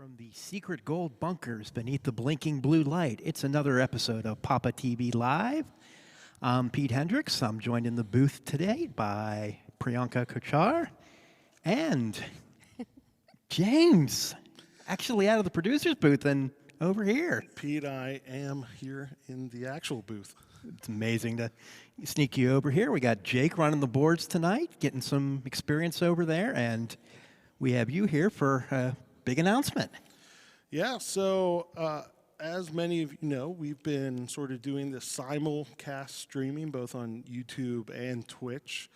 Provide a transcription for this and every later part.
From the secret gold bunkers beneath the blinking blue light, it's another episode of PAPAtv Live. I'm Pete Hendricks. I'm joined in the booth today by Priyanka Kochar and James, actually out of the producer's booth and over here. Pete, I am here in the actual booth. It's amazing to sneak you over here. We got Jake running the boards tonight, getting some experience over there, and we have you here for a big announcement. Yeah, so as many of you know, we've been sort of doing the simulcast streaming both on YouTube and Twitch.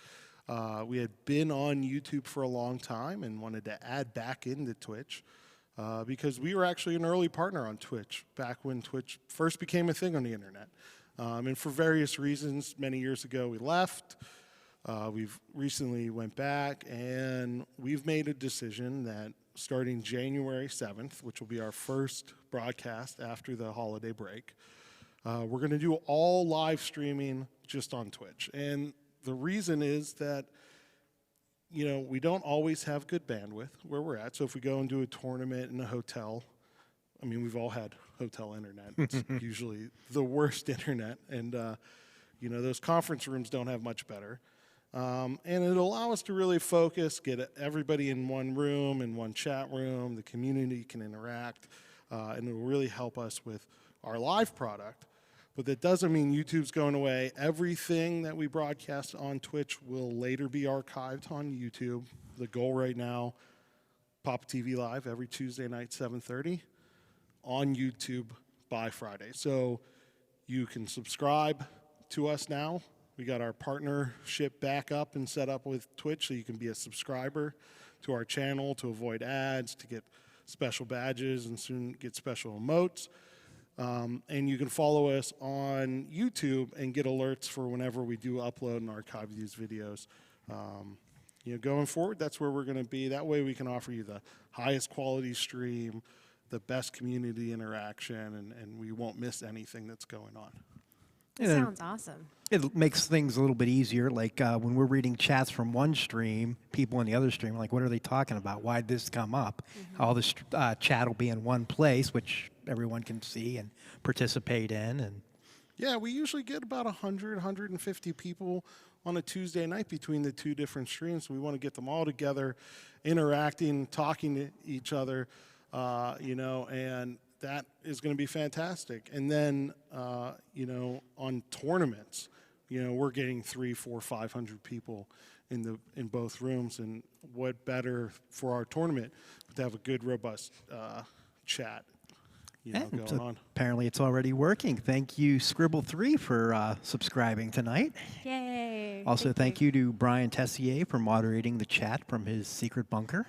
We had been on YouTube for a long time and wanted to add back into Twitch because we were actually an early partner on Twitch back when Twitch first became a thing on the internet. And for various reasons, many years ago we left. We've recently went back, and we've made a decision that starting January 7th, which will be our first broadcast after the holiday break, we're going to do all live streaming just on Twitch. And the reason is that, you know, we don't always have good bandwidth where we're at. So if we go and do a tournament in a hotel, I mean, we've all had hotel internet. It's usually the worst internet. And, you know, those conference rooms don't have much better. And it'll allow us to really focus, get everybody in one room, in one chat room. The community can interact, and it'll really help us with our live product. But that doesn't mean YouTube's going away. Everything that we broadcast on Twitch will later be archived on YouTube. The goal right now, PAPAtv Live every Tuesday night, 7:30, on YouTube by Friday. So you can subscribe to us now. We got our partnership back up and set up with Twitch, so you can be a subscriber to our channel to avoid ads, to get special badges, and soon get special emotes. And you can follow us on YouTube and get alerts for whenever we do upload and archive these videos. You know, going forward, that's where we're going to be. That way we can offer you the highest quality stream, the best community interaction, and we won't miss anything that's going on. That sounds awesome. It makes things a little bit easier. Like when we're reading chats from one stream, people in the other stream are like, what are they talking about? Why did this come up? All this chat will be in one place, which everyone can see and participate in. And yeah, we usually get about 100, 150 people on a Tuesday night between the two different streams. We want to get them all together, interacting, talking to each other, you know, and that is going to be fantastic. And then, you know, on tournaments, you know, we're getting 300, 400, 500 people in both rooms. And what better for our tournament to have a good, robust chat, you know, going on. Apparently, it's already working. Thank you, Scribble3, for subscribing tonight. Yay! Also, thank you to Brian Tessier for moderating the chat from his secret bunker.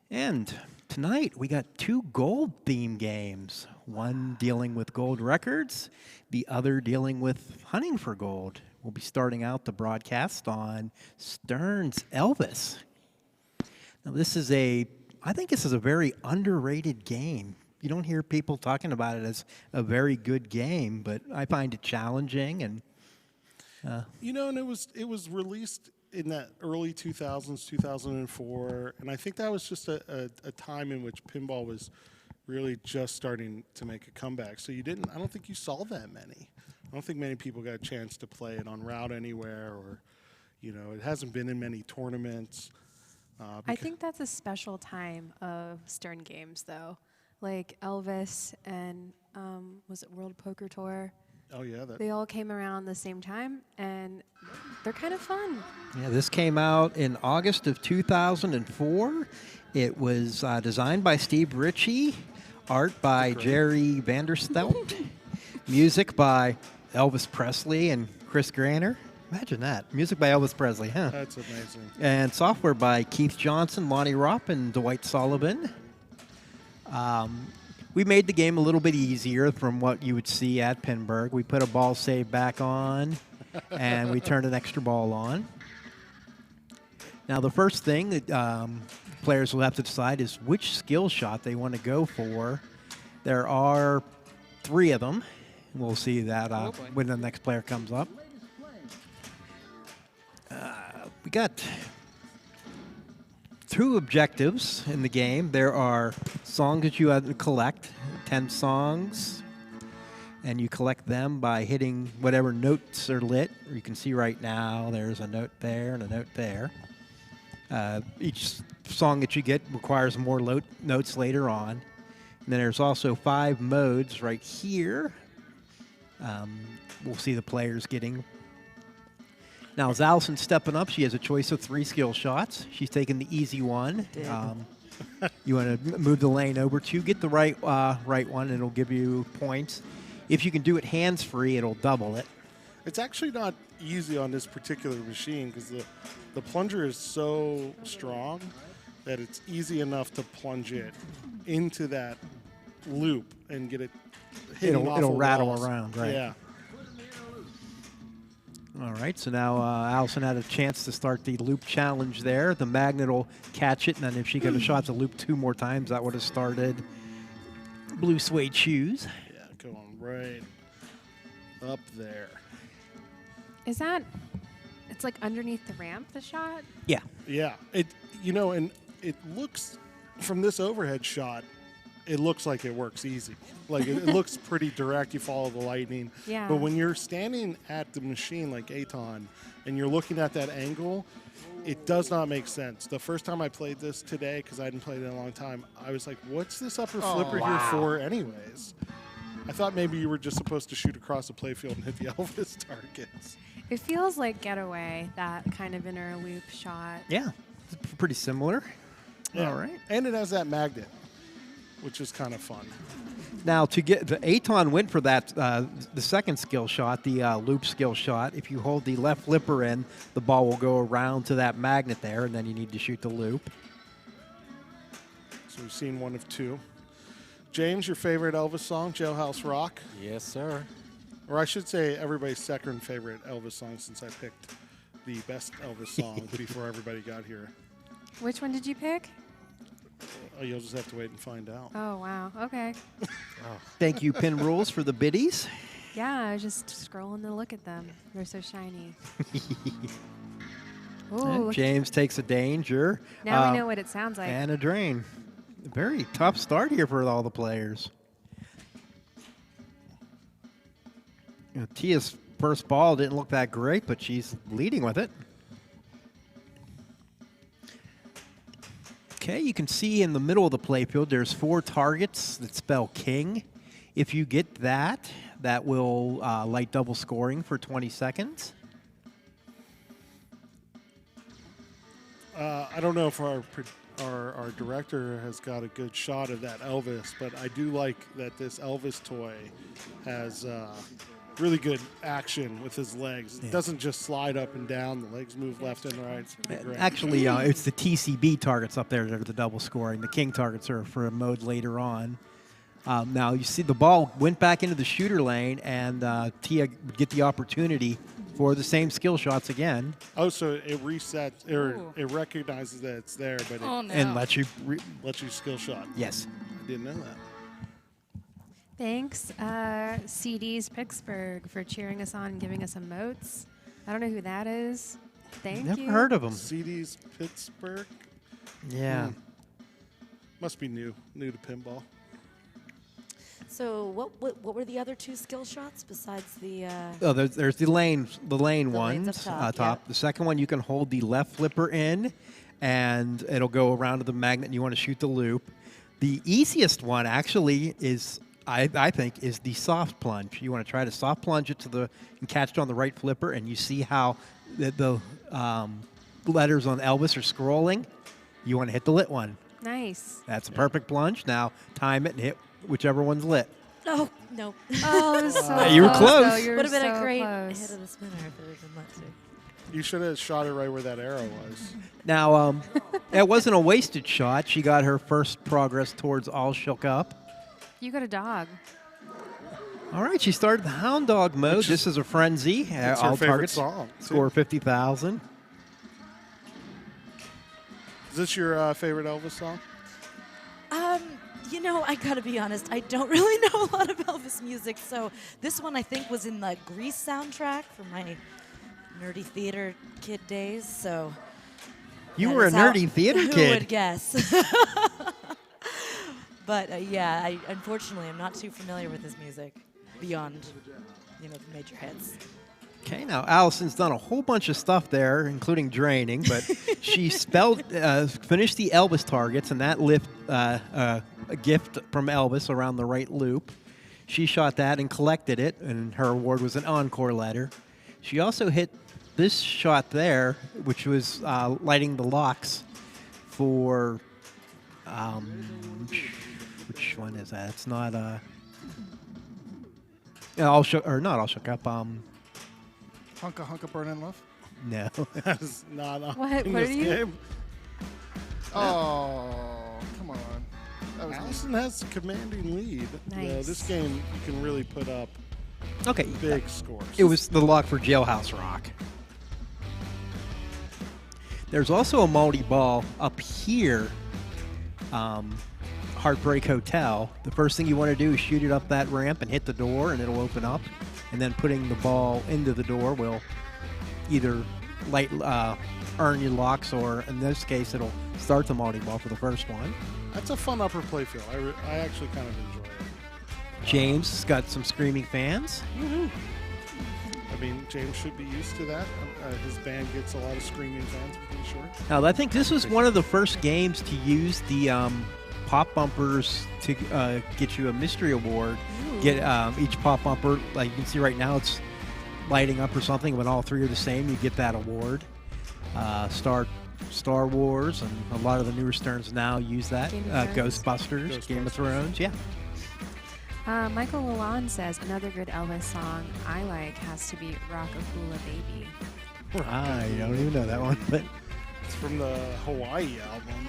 And tonight, we got two gold theme games. One dealing with gold records, the other dealing with hunting for gold. We'll be starting out the broadcast on Stern's Elvis. Now, I think this is a very underrated game. You don't hear people talking about it as a very good game, but I find it challenging. And you know, and it was released in that early 2000s, 2004, and I think that was just a time in which pinball was really just starting to make a comeback. So I don't think you saw that many. I don't think many people got a chance to play it on Route Anywhere, or, you know, it hasn't been in many tournaments. I think that's a special time of Stern games, though. Like Elvis and, was it World Poker Tour? Oh, yeah. They all came around the same time, and they're kind of fun. yeah, this came out in August of 2004. It was designed by Steve Ritchie, art by Jerry Vanderstelt, music by Elvis Presley and Chris Graner. Imagine that. Music by Elvis Presley, huh? That's amazing. And software by Keith Johnson, Lonnie Ropp, and Dwight Sullivan. We made the game a little bit easier from what you would see at Pinburg. We put a ball save back on, and we turned an extra ball on. Now, the first thing that players will have to decide is which skill shot they want to go for. There are 3 of them. We'll see that when the next player comes up. We got 2 objectives in the game. There are songs that you have to collect, 10 songs, and you collect them by hitting whatever notes are lit. You can see right now there's a note there and a note there. Each song that you get requires more notes later on. And then there's also 5 modes right here. We'll see the players getting. Now, as Allison's stepping up, she has a choice of 3 skill shots. She's taking the easy one. You want to move the lane over to get the right one, and it'll give you points. If you can do it hands-free, it'll double it. It's actually not easy on this particular machine because the plunger is so strong that it's easy enough to plunge it into that loop and get it hitting off It'll of rattle walls. around, right? Yeah. All right, so now Allison had a chance to start the loop challenge there. The magnet will catch it, and then if she could have shot the loop 2 more times, that would have started blue suede shoes. Yeah, going right up there. Is that? It's like underneath the ramp, the shot. Yeah. Yeah, and it looks from this overhead shot, it looks like it works easy. Like it looks pretty direct. You follow the lightning. Yeah. But when you're standing at the machine like Aton and you're looking at that angle, it does not make sense. The first time I played this today, because I hadn't played it in a long time, I was like, "What's this upper flipper here for, anyways?" I thought maybe you were just supposed to shoot across the playfield and hit the Elvis targets. It feels like Getaway, that kind of inner loop shot. Yeah, it's pretty similar. Yeah. All right. And it has that magnet, which is kind of fun. Now, to get the Aton went for that, the second skill shot, the loop skill shot. If you hold the left flipper in, the ball will go around to that magnet there, and then you need to shoot the loop. So we've seen 1 of 2. James, your favorite Elvis song, Jailhouse Rock? Yes, sir. Or I should say everybody's second favorite Elvis song, since I picked the best Elvis song before everybody got here. Which one did you pick? Oh, you'll just have to wait and find out. Oh, wow. Okay. Thank you, Pin Rules, for the biddies. Yeah, I was just scrolling to look at them. They're so shiny. And Ooh, James takes a danger. now we know what it sounds like. And a drain. Very tough start here for all the players. Tia's first ball didn't look that great, but she's leading with it. Okay, you can see in the middle of the playfield there's 4 targets that spell king. If you get that, that will light double scoring for 20 seconds. I don't know if our director has got a good shot of that Elvis, but I do like that this Elvis toy has really good action with his legs. It doesn't just slide up and down. The legs move left and right. It's pretty great. Actually, it's the TCB targets up there that are the double scoring. The king targets are for a mode later on. Now, you see the ball went back into the shooter lane, and Tia would get the opportunity for the same skill shots again. Oh, so it resets, or it recognizes that it's there, but it And lets you... lets you skill shot. Yes. I didn't know that. Thanks, CD's Pittsburgh, for cheering us on and giving us emotes. I don't know who that is. Thank you. Never heard of them. CD's Pittsburgh? Yeah. Must be new to pinball. So what were the other 2 skill shots besides the? Oh, there's the lane lanes ones up top, yeah. The second one, you can hold the left flipper in, and it'll go around to the magnet, and you want to shoot the loop. The easiest one actually is, I think, is the soft plunge. You want to try to soft plunge it and catch it on the right flipper, and you see how the letters on Elvis are scrolling. You want to hit the lit one. Nice. That's a perfect plunge. Now time it and hit whichever one's lit. Oh no! Oh, it was so You were close. though. You were Would have been so a great close. hit of the spinner if it had been that too. You should have shot it right where that arrow was. Now, it wasn't a wasted shot. She got her first progress towards All Shook Up. You got a dog. Oh. All right, she started the Hound Dog mode. This is a frenzy. It's All her favorite targets song, too. score 50,000. Is this your favorite Elvis song? You know, I gotta be honest, I don't really know a lot of Elvis music, so this one I think was in the Grease soundtrack from my nerdy theater kid days, so You That were a is how- nerdy theater Who kid. would guess? But yeah, I unfortunately am not too familiar with his music beyond, the major hits. Okay, now Allison's done a whole bunch of stuff there, including draining, but she finished the Elvis targets, and that left a gift from Elvis around the right loop. She shot that and collected it, and her award was an encore letter. She also hit this shot there, which was lighting the locks for, which one is that? It's not, All Shook Up, Hunka Burnin' Love? no. That's not on What in are this you- game. Oh, come on. That was Allison has the commanding lead. Nice. This game, you can really put up Okay, big scores. it was the lock for Jailhouse Rock. There's also a multi-ball up here, Heartbreak Hotel. The first thing you want to do is shoot it up that ramp and hit the door, and it'll open up. And then putting the ball into the door will either earn you locks, or in this case, it'll start the multi-ball for the first one. That's a fun upper play field. I actually kind of enjoy it. James has got some screaming fans. I mean, James should be used to that. His band gets a lot of screaming fans, I'm pretty sure. Now, I think this was one of the first games to use the pop bumpers to get you a mystery award. Get each pop bumper, like you can see right now, it's lighting up or something. When all three are the same, you get that award. Star Wars and a lot of the newer Sterns now use that. Game of Thrones. Ghostbusters, Game of Thrones, yeah. Michael Lalonde says another good Elvis song I like has to be Rockapoola Baby. I don't even know that one, but It's from the Hawaii album.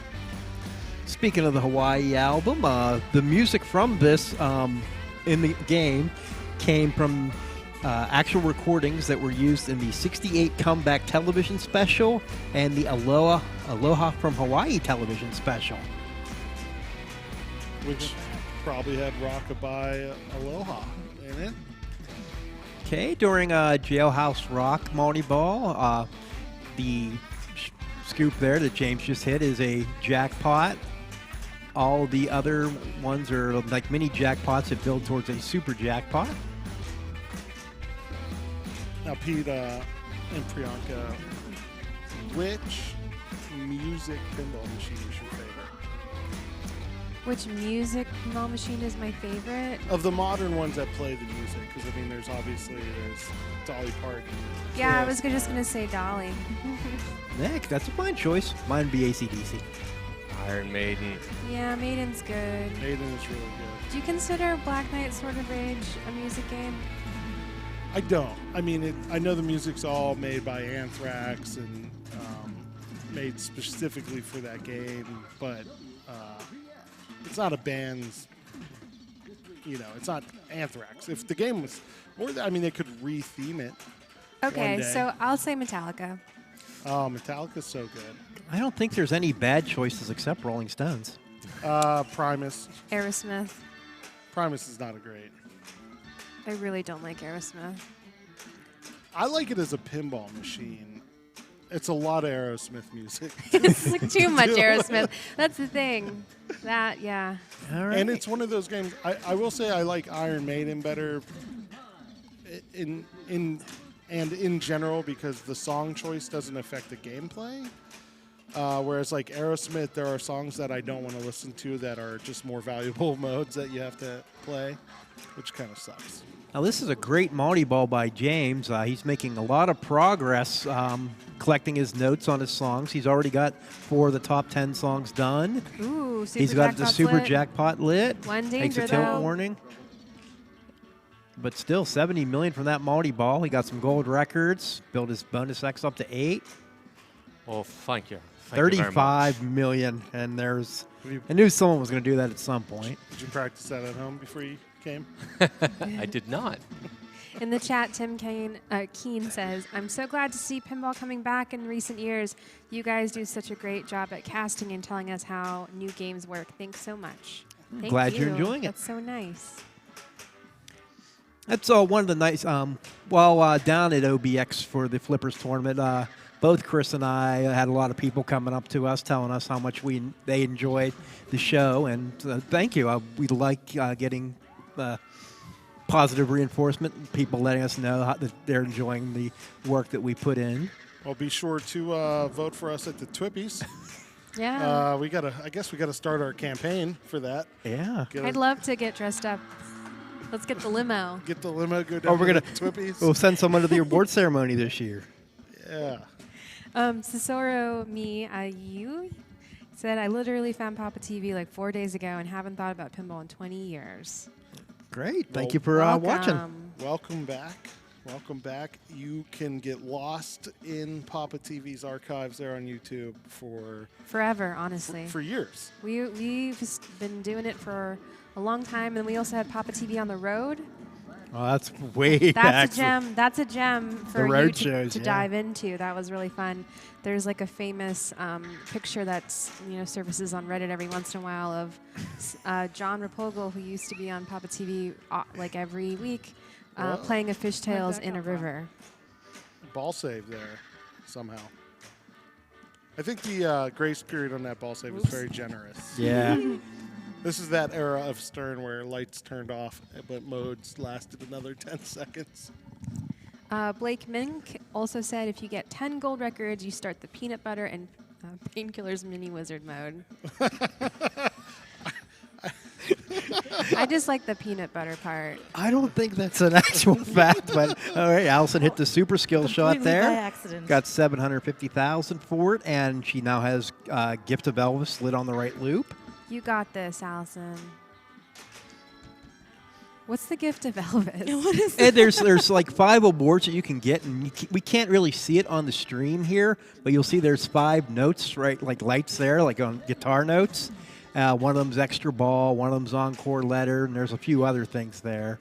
speaking of the Hawaii album, the music from this in the game came from actual recordings that were used in the '68 Comeback television special and the Aloha from Hawaii television special. Which probably had Rockabye Aloha in it. Okay, during Jailhouse Rock multi-ball, the scoop there that James just hit is a jackpot. All the other ones are like mini jackpots that build towards a super jackpot. Now, Pete and Priyanka, which music pinball machine is your favorite? Which music pinball machine is my favorite? Of the modern ones that play the music, because I mean, there's Dolly Parton. Yeah, I Kiss. was just gonna say Dolly. Nick, that's a fine choice. Mine would be AC/DC. Iron Maiden. Yeah, Maiden's good. Maiden is really good. Do you consider Black Knight Sword of Rage a music game? I don't. I mean, I know the music's all made by Anthrax and made specifically for that game, but it's not a band's. It's not Anthrax. If the game was more, they could re-theme it. Okay, day. so I'll say Metallica. Oh, Metallica's so good. I don't think there's any bad choices except Rolling Stones. Primus. Aerosmith. Primus is not a great. I really don't like Aerosmith. I like it as a pinball machine. It's a lot of Aerosmith music. It's like too much Aerosmith. That's the thing. Yeah. All right. And it's one of those games. I will say I like Iron Maiden better in general because the song choice doesn't affect the gameplay. Whereas like Aerosmith, there are songs that I don't want to listen to that are just more valuable modes that you have to play, which kind of sucks. Now, this is a great multi-ball by James. He's making a lot of progress collecting his notes on his songs. He's already got 4 of the top 10 songs done. Ooh, super He's got the jackpot's super lit. jackpot lit. One Takes a danger, tilt though. warning. But still, $70 million from that multi-ball. He got some gold records. Built his bonus X up to 8. Well, thank you. Thank you very much. $35 million. And there's... Have you- I knew someone was going to do that at some point. Did you practice that at home before you came? I did not. In the chat, Tim Keen says, I'm so glad to see pinball coming back in recent years. You guys do such a great job at casting and telling us how new games work. Thanks so much. Thank Glad you. you're enjoying it. That's so nice. That's one of the nice. While down at OBX for the Flippers tournament, both Chris and I had a lot of people coming up to us telling us how much they enjoyed the show, and thank you. We like getting positive reinforcement, people letting us know that they're enjoying the work that we put in. Well, be sure to vote for us at the Twippies. Yeah. I guess we gotta start our campaign for that. Yeah. I'd love to get dressed up. Let's get the limo. Get the limo, go down we're to gonna the Twippies. We'll send someone to the award ceremony this year. Yeah. Cesaro you said, I literally found PAPAtv like 4 days ago and haven't thought about pinball in 20 years. Great. Thank Well, you for watching. Welcome back. Welcome back. You can get lost in PAPAtv's archives there on YouTube for Forever, honestly. for years. We've just been doing it for a long time, and we also had PAPAtv on the road. Oh, that's way back. That's a gem. That's a gem for you road to, shows, to yeah. dive into. That was really fun. There's like a famous picture that's surfaces on Reddit every once in a while of John Rapogel, who used to be on PAPAtv like every week, playing a fishtails in a river. Ball save there somehow. I think the grace period on that ball save was very generous. Yeah. This is that era of Stern where lights turned off, but modes lasted another 10 seconds. Blake Mink also said if you get 10 gold records, you start the peanut butter and painkillers mini wizard mode. I just like the peanut butter part. I don't think that's an actual fact, but all right, Allison hit the super skill shot Completely there. by accident. Got 750,000 for it, and she now has Gift of Elvis lit on the right loop. You got this, Allison. What's the gift of Elvis? What is And there's like 5 awards that you can get, and we can't really see it on the stream here, but you'll see there's 5 notes, right, like lights there, like on guitar notes. One of them's extra ball, one of them's encore letter, and there's a few other things there.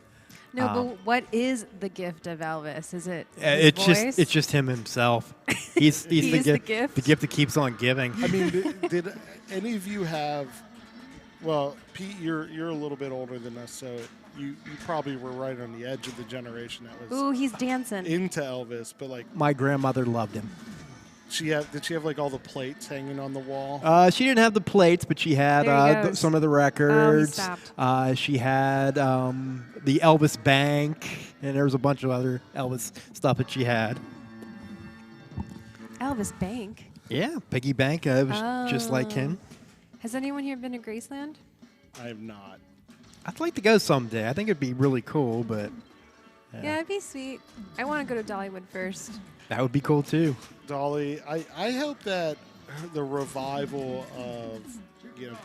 No, but what is the gift of Elvis? Is it his voice? It's just him himself. He's He's the gift? The gift that keeps on giving. I mean, did any of you have? Well, Pete, you're a little bit older than us, so you probably were right on the edge of the generation that was Ooh, he's dancing. into Elvis. But like, My grandmother loved him. did she have like all the plates hanging on the wall? She didn't have the plates, but she had There he goes. some of the records. stopped. She had the Elvis Bank, and there was a bunch of other Elvis stuff that she had. Elvis Bank. Yeah, Piggy Bank. It was just like him. Has anyone here been to Graceland? I have not. I'd like to go someday. I think it'd be really cool, but Yeah, it'd be sweet. I want to go to Dollywood first. that would be cool too. Dolly, I hope that the revival of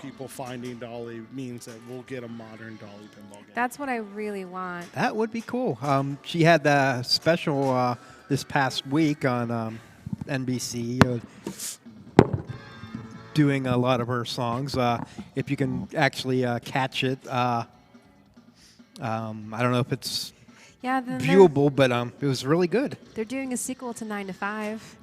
people finding Dolly means that we'll get a modern Dolly pinball game. That's what I really want. That would be cool. She had the special this past week on NBC doing a lot of her songs. If you can actually catch it, I don't know if it's Yeah, then viewable, but it was really good. they're doing a sequel to 9 to 5.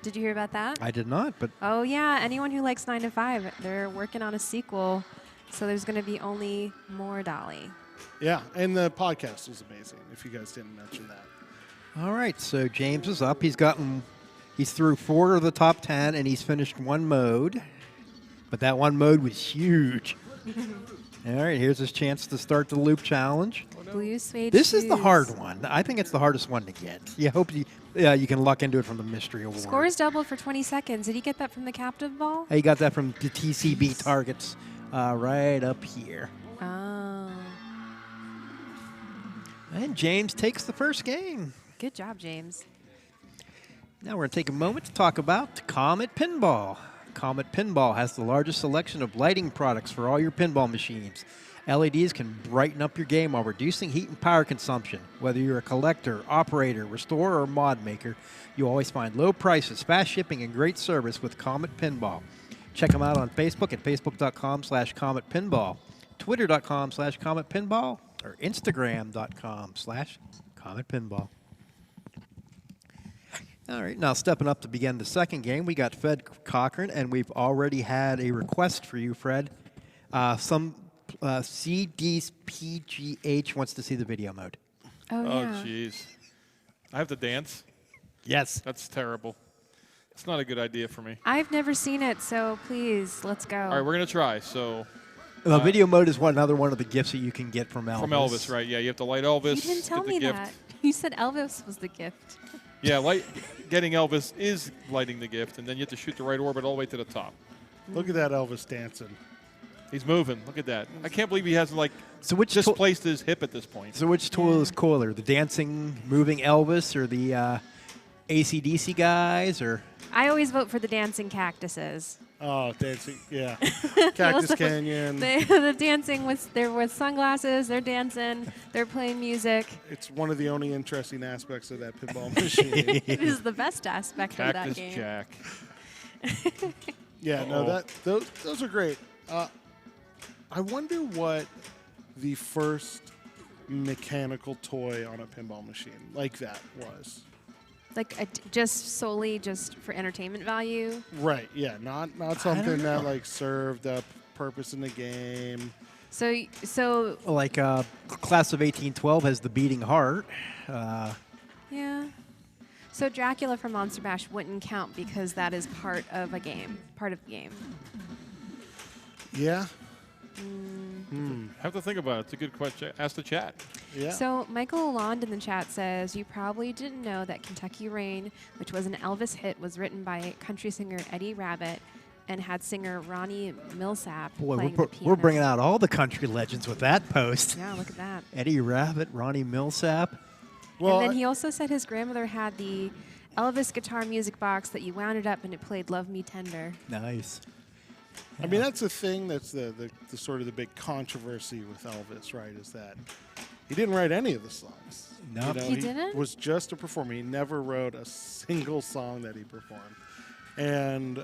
Did you hear about that? I did not, but Oh yeah, anyone who likes 9 to 5, they're working on a sequel, so there's going to be only more Dolly. Yeah, and the podcast was amazing, if you guys didn't mention that. all right. So James is up. He's through 4 of the top 10, and he's finished 1 mode. But that 1 mode was huge. All right, here's his chance to start the loop challenge. Blue suede This is the shoes. hard one. I think it's the hardest one to get. You hope you can luck into it from the mystery award. Scores doubled for 20 seconds. Did he get that from the captive ball? He got that from the TCB targets right up here. Oh. And James takes the first game. Good job, James. Now we're going to take a moment to talk about Comet Pinball. Comet Pinball has the largest selection of lighting products for all your pinball machines. LEDs can brighten up your game while reducing heat and power consumption. Whether you're a collector, operator, restorer, or mod maker, you always find low prices, fast shipping, and great service with Comet Pinball. Check them out on Facebook at facebook.com/CometPinball, twitter.com/CometPinball, or instagram.com/CometPinball. All right, now stepping up to begin the second game, we got Fred Cochran, and we've already had a request for you, Fred. Some CD's PGH wants to see the video mode. Oh, Oh, yeah. jeez. I have to dance? Yes. That's terrible. It's not a good idea for me. I've never seen it, so please, let's go. All right, we're going to try. So The video mode is another one of the gifts that you can get from Elvis. from Elvis, right? Yeah, you have to light Elvis. You didn't tell get the me gift. that. You said Elvis was the gift. Yeah, getting Elvis is lighting the gift, and then you have to shoot the right orbit all the way to the top. Look at that Elvis dancing. He's moving. Look at that. I can't believe he hasn't, like, So which just tool- placed his hip at this point. So which tool is cooler, the dancing, moving Elvis, or the AC/DC guys, or? I always vote for the dancing cactuses. Oh, dancing, yeah. Cactus Canyon. The dancing they're with sunglasses. They're dancing. They're playing music. It's one of the only interesting aspects of that pinball machine. It is the best aspect of that Cactus game. Jack. Yeah, no, Uh-oh. those are great. I wonder what the first mechanical toy on a pinball machine like that was. Like just solely just for entertainment value. Right, yeah, not something that like served a purpose in the game. So Like Class of 1812 has the beating heart. yeah. So Dracula from Monster Bash wouldn't count because that is part of a game, part of the game. Yeah. Have to think about it. It's a good question. Ask the chat. Yeah. So Michael Lalonde in the chat says, you probably didn't know that Kentucky Rain, which was an Elvis hit, was written by country singer Eddie Rabbitt and had singer Ronnie Millsap Boy, playing we're the piano. bringing out all the country legends with that post. Yeah, look at that. Eddie Rabbitt, Ronnie Millsap. well, And then he also said his grandmother had the Elvis guitar music box that you wound it up and it played Love Me Tender. Nice. I mean, that's the thing that's the sort of the big controversy with Elvis, right, is that he didn't write any of the songs. Nope. He didn't? Was just a performer. He never wrote a single song that he performed. And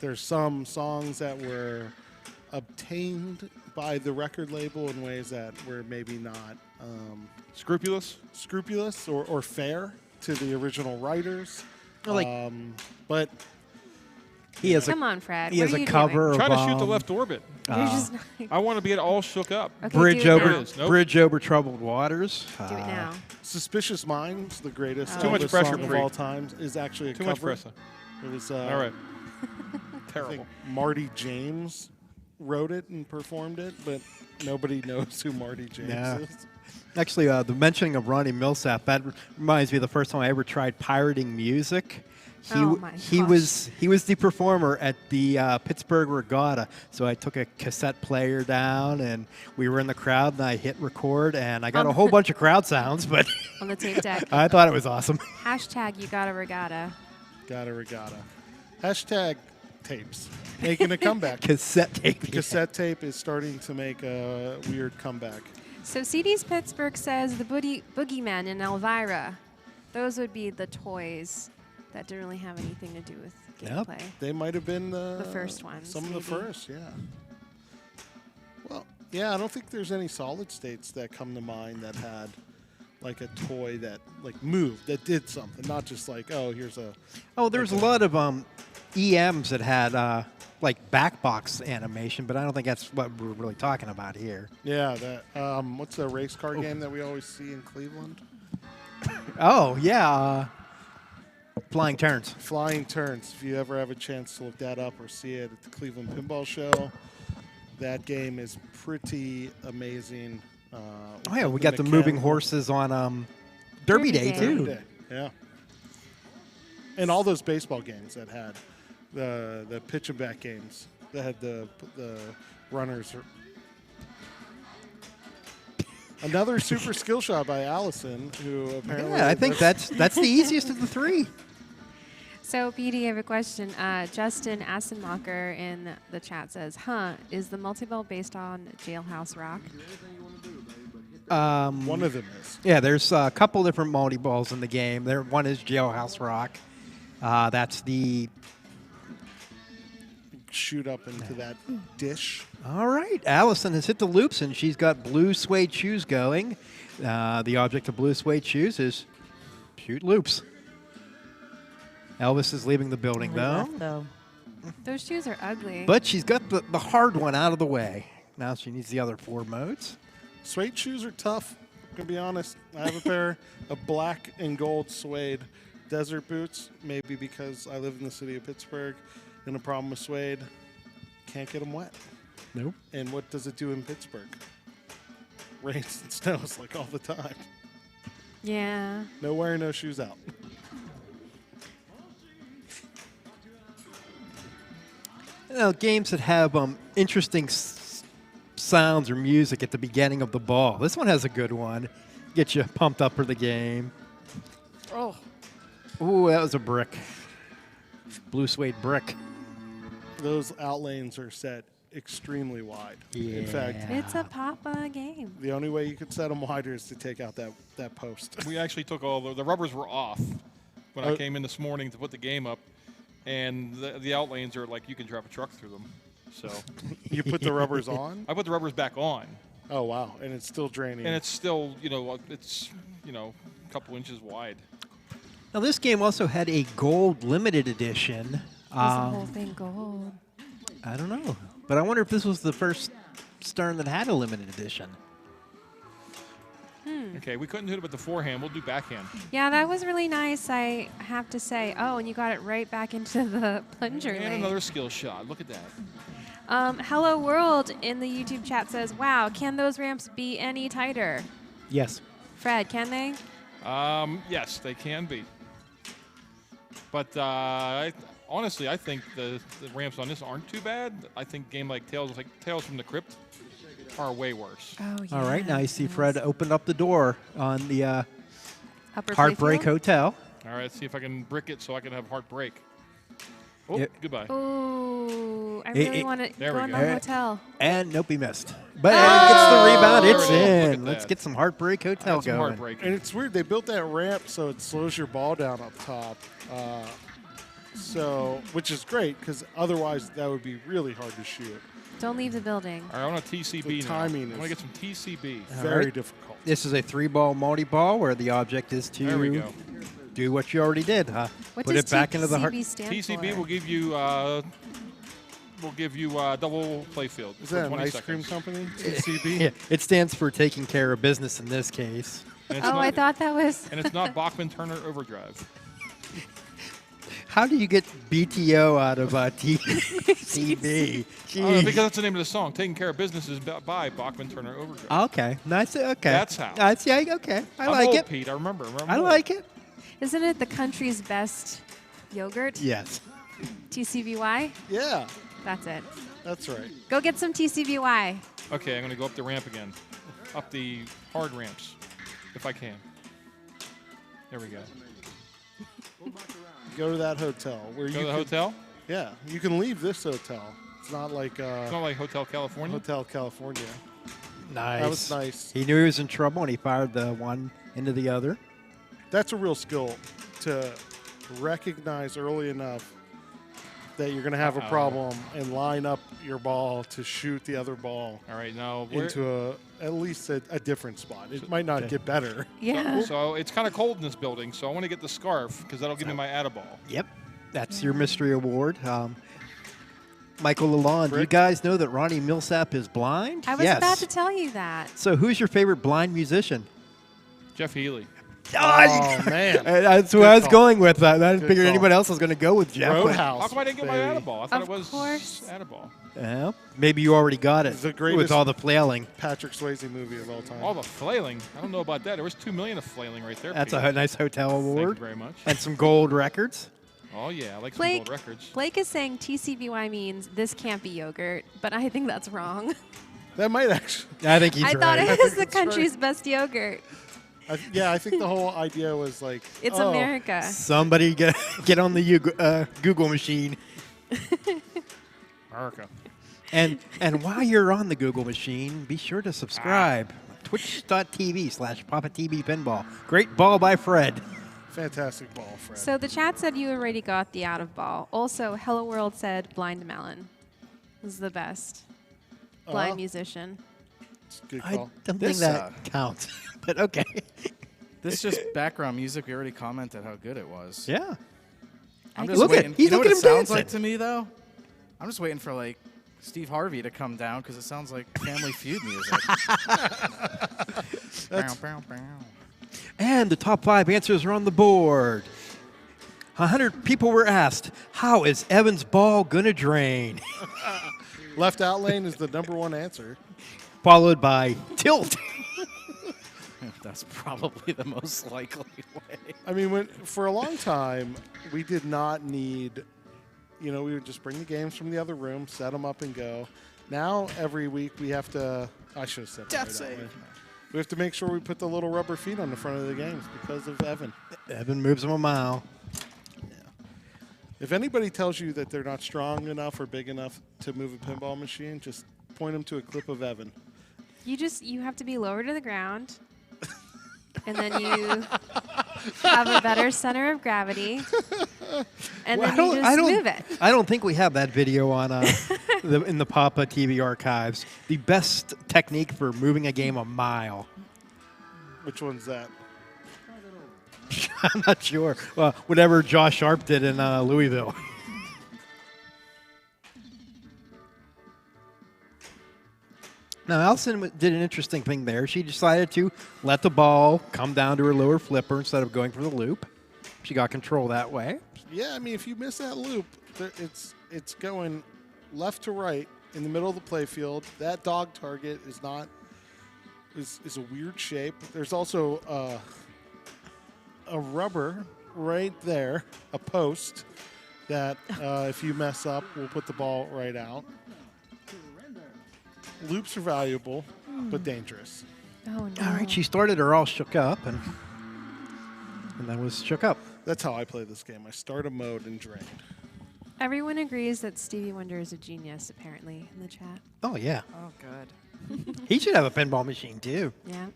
there's some songs that were obtained by the record label in ways that were maybe not Scrupulous? scrupulous or fair to the original writers. Like- But He has Come on, Fred. he what has are a you cover doing? of Try to shoot the left orbit. You're just not, I want to be all shook up. okay, Bridge do it over now. There it is. Nope. Bridge over troubled waters. Do it now. Suspicious Minds, the greatest Too much Elvis pressure, song of Freak. all time, is actually a Too cover. much pressure. It was All right. I think Terrible. Marty James wrote it and performed it, but nobody knows who Marty James Yeah. is. Actually, the mentioning of Ronnie Millsap, that reminds me of the first time I ever tried pirating music. Oh my he gosh. was the performer at the Pittsburgh Regatta. So I took a cassette player down, and we were in the crowd, and I hit record, and I got a whole bunch of crowd sounds, but On the tape deck. I thought it was awesome. Hashtag you got a regatta. Got a regatta. Hashtag tapes. Making a comeback. Cassette tape. The cassette tape is starting to make a weird comeback. So CD's Pittsburgh says the Boogeyman and Elvira. Those would be the toys that didn't really have anything to do with Yep. gameplay. They might have been The first ones, Some of the maybe. first, yeah. Well, yeah, I don't think there's any solid states that come to mind that had like a toy that like moved, that did something, not just like, oh, here's a. Oh, there's a lot of EMs that had like backbox animation, but I don't think that's what we're really talking about here. Yeah, that. What's the race car game that we always see in Cleveland? Oh yeah, Flying Turns. Flying Turns. If you ever have a chance to look that up or see it at the Cleveland Pinball Show, that game is pretty amazing. Oh yeah, we got the moving horses on Derby Derby Day Day. too. Day. Yeah. And all those baseball games that had the pitch and back games that had the runners. Another super skill shot by Allison, who apparently. Yeah, I think that's the easiest of the three. So, PD, I have a question. Justin Assenmacher in the chat says, is the multi-ball based on Jailhouse Rock? one of them is. Yeah, there's a couple different multi-balls in the game. One is Jailhouse Rock. That's the. Shoot up into that dish. All right, Allison has hit the loops, and she's got blue suede shoes going. The object of blue suede shoes is shoot loops. Elvis is leaving the building, Only though. left, though. Those shoes are ugly. But she's got the hard one out of the way. Now she needs the other four modes. Suede shoes are tough. gonna be honest. I have a pair of black and gold suede desert boots. Maybe because I live in the city of Pittsburgh, and the problem with suede, can't get them wet. Nope. And what does it do in Pittsburgh? Rains and snows like all the time. Yeah. No wearing no shoes out. Games that have interesting sounds or music at the beginning of the ball. This one has a good one. Get you pumped up for the game. Oh. Ooh, that was a brick. Blue suede brick. Those out lanes are set extremely wide. In fact, It's a Papa game. the only way you could set them wider is to take out that post. We actually took all the rubbers were off when I Oh. came in this morning to put the game up, and the out lanes are like you can drive a truck through them. So You put the rubbers on? I put the rubbers back on, Oh, wow. And it's still draining. and it's still it's a couple inches wide. Now, this game also had a gold limited edition. Is the whole thing gold? I don't know. But I wonder if this was the first Stern that had a limited edition. Okay, we couldn't do it with the forehand. We'll do backhand. Yeah, that was really nice, I have to say. Oh, and you got it right back into the plunger And lane. another skill shot. Look at that. Hello World in the YouTube chat says, wow, can those ramps be any tighter? Yes. Fred, can they? Yes, they can be. But honestly, I think the ramps on this aren't too bad. I think game like Tales from the Crypt are way worse. Oh, yeah. All right, now you see Fred opened up the door on the Upper Heartbreak playfield? Hotel. All right, let's see if I can brick it so I can have heartbreak. Oh, Yep. goodbye. Ooh, I It- really it- want to There go we in go. the hotel. And nope, he missed. But it gets the rebound. It's There it is. Look in. at Let's that. get some Heartbreak Hotel That's some going. heartbreak. And it's weird. They built that ramp so it slows your ball down up top. Which is great because otherwise that would be really hard to shoot. Don't leave the building. All right, I want a TCB The now. timing I want to is- get some TCB. Very right. difficult. This is a 3-ball multi-ball where the object is to There we go. do what you already did, huh? What Put does it back into the heart. TCB stand TCB for? will give you double playfield. Is for that an 20 ice seconds. cream company? TCB? Yeah, it stands for taking care of business in this case. And it's Oh, not, I thought that was. And it's not Bachman Turner Overdrive. How do you get BTO out of TCB? Jeez. Because that's the name of the song. Taking Care of Business is by Bachman Turner Overdrive. Okay, nice. Okay, That's how. I see. Okay, I I'm like old, it. Pete. I remember. I like it. Isn't it the country's best yogurt? Yes. TCBY? Yeah, That's it. that's right. Go get some TCBY. Okay, I'm going to go up the ramp again. Up the hard ramps, if I can. There we go. Go to that hotel where Go you to the can- hotel. Yeah, you can leave this hotel. It's not like It's not like Hotel California. Hotel California. Nice. That was nice. He knew he was in trouble and he fired the one into the other. That's a real skill to recognize early enough that you're going to have a problem and line up your ball to shoot the other ball All right, now into at least a different spot. It might not get better. Yeah. So it's kind of cold in this building, so I want to get the scarf because that'll give me my Atta-ball. Yep. That's your mystery award. Michael Lalonde, do you Rick? guys know that Ronnie Millsap is blind? I was yes. about to tell you that. So who's your favorite blind musician? Jeff Healy. Oh, man. That's who Good I was call. going with. I didn't Good figure call. anyone else was going to go with Jeff. but- Roadhouse. How come I didn't get my baby. Atta-ball? I thought Of it was course. Atta-ball. Yeah, maybe you already got it The with greatest- all the flailing. Patrick Swayze movie of all time. All the flailing. I don't know about that. There was $2 million of flailing right there. That's Pete. a nice hotel Thank you award. very much. And some gold records. Oh, yeah, I like some Blake, gold records. Blake is saying TCBY means this can't be yogurt, but I think that's wrong. That might actually. I think he's I right. thought it was the That's right. country's best yogurt. I think the whole idea was like. It's oh, America. Somebody get on the Google machine. America. And while you're on the Google machine, be sure to subscribe. Twitch.tv/PAPAtv Pinball. Great ball by Fred. Fantastic ball, Fred. So the chat said you already got the out of ball. Also, Hello World said Blind Melon was the best blind musician. It's a good I call. don't think This, that counts. But okay. This just background music. We already commented how good it was. Yeah. I'm I just Look at- waiting. he's You know what looking it at him sounds like dancing. to me though? I'm just waiting for like Steve Harvey to come down because it sounds like Family Feud music. Bow, bow, bow. And the top 5 answers are on the board. 100 people were asked, how is Evan's ball going to drain? Left out lane is the #1 answer. Followed by tilt. That's probably the most likely way. I mean, for a long time, we did not need, we would just bring the games from the other room, set them up, and go. Now, every week, we have to, I should have said Death that right save. away. We have to make sure we put the little rubber feet on the front of the games because of Evan. Evan moves them a mile. If anybody tells you that they're not strong enough or big enough to move a pinball machine, just point them to a clip of Evan. You have to be lower to the ground, and then you have a better center of gravity, and then you just move it. I don't think we have that video on in the PAPAtv archives. The best technique for moving a game a mile. Which one's that? I'm not sure. Well, whatever Josh Sharp did in Louisville. Now, Allison did an interesting thing there. She decided to let the ball come down to her lower flipper instead of going for the loop. She got control that way. Yeah, I mean, if you miss that loop, it's going left to right in the middle of the playfield. That dog target is a weird shape. There's also a rubber right there, a post that if you mess up, will put the ball right out. Loops are valuable, but dangerous. Oh, no. All right, she started her all shook up, and then was shook up. That's how I play this game. I start a mode and drain. Everyone agrees that Stevie Wonder is a genius, apparently, in the chat. Oh, yeah. Oh, good. He should have a pinball machine, too. Yeah.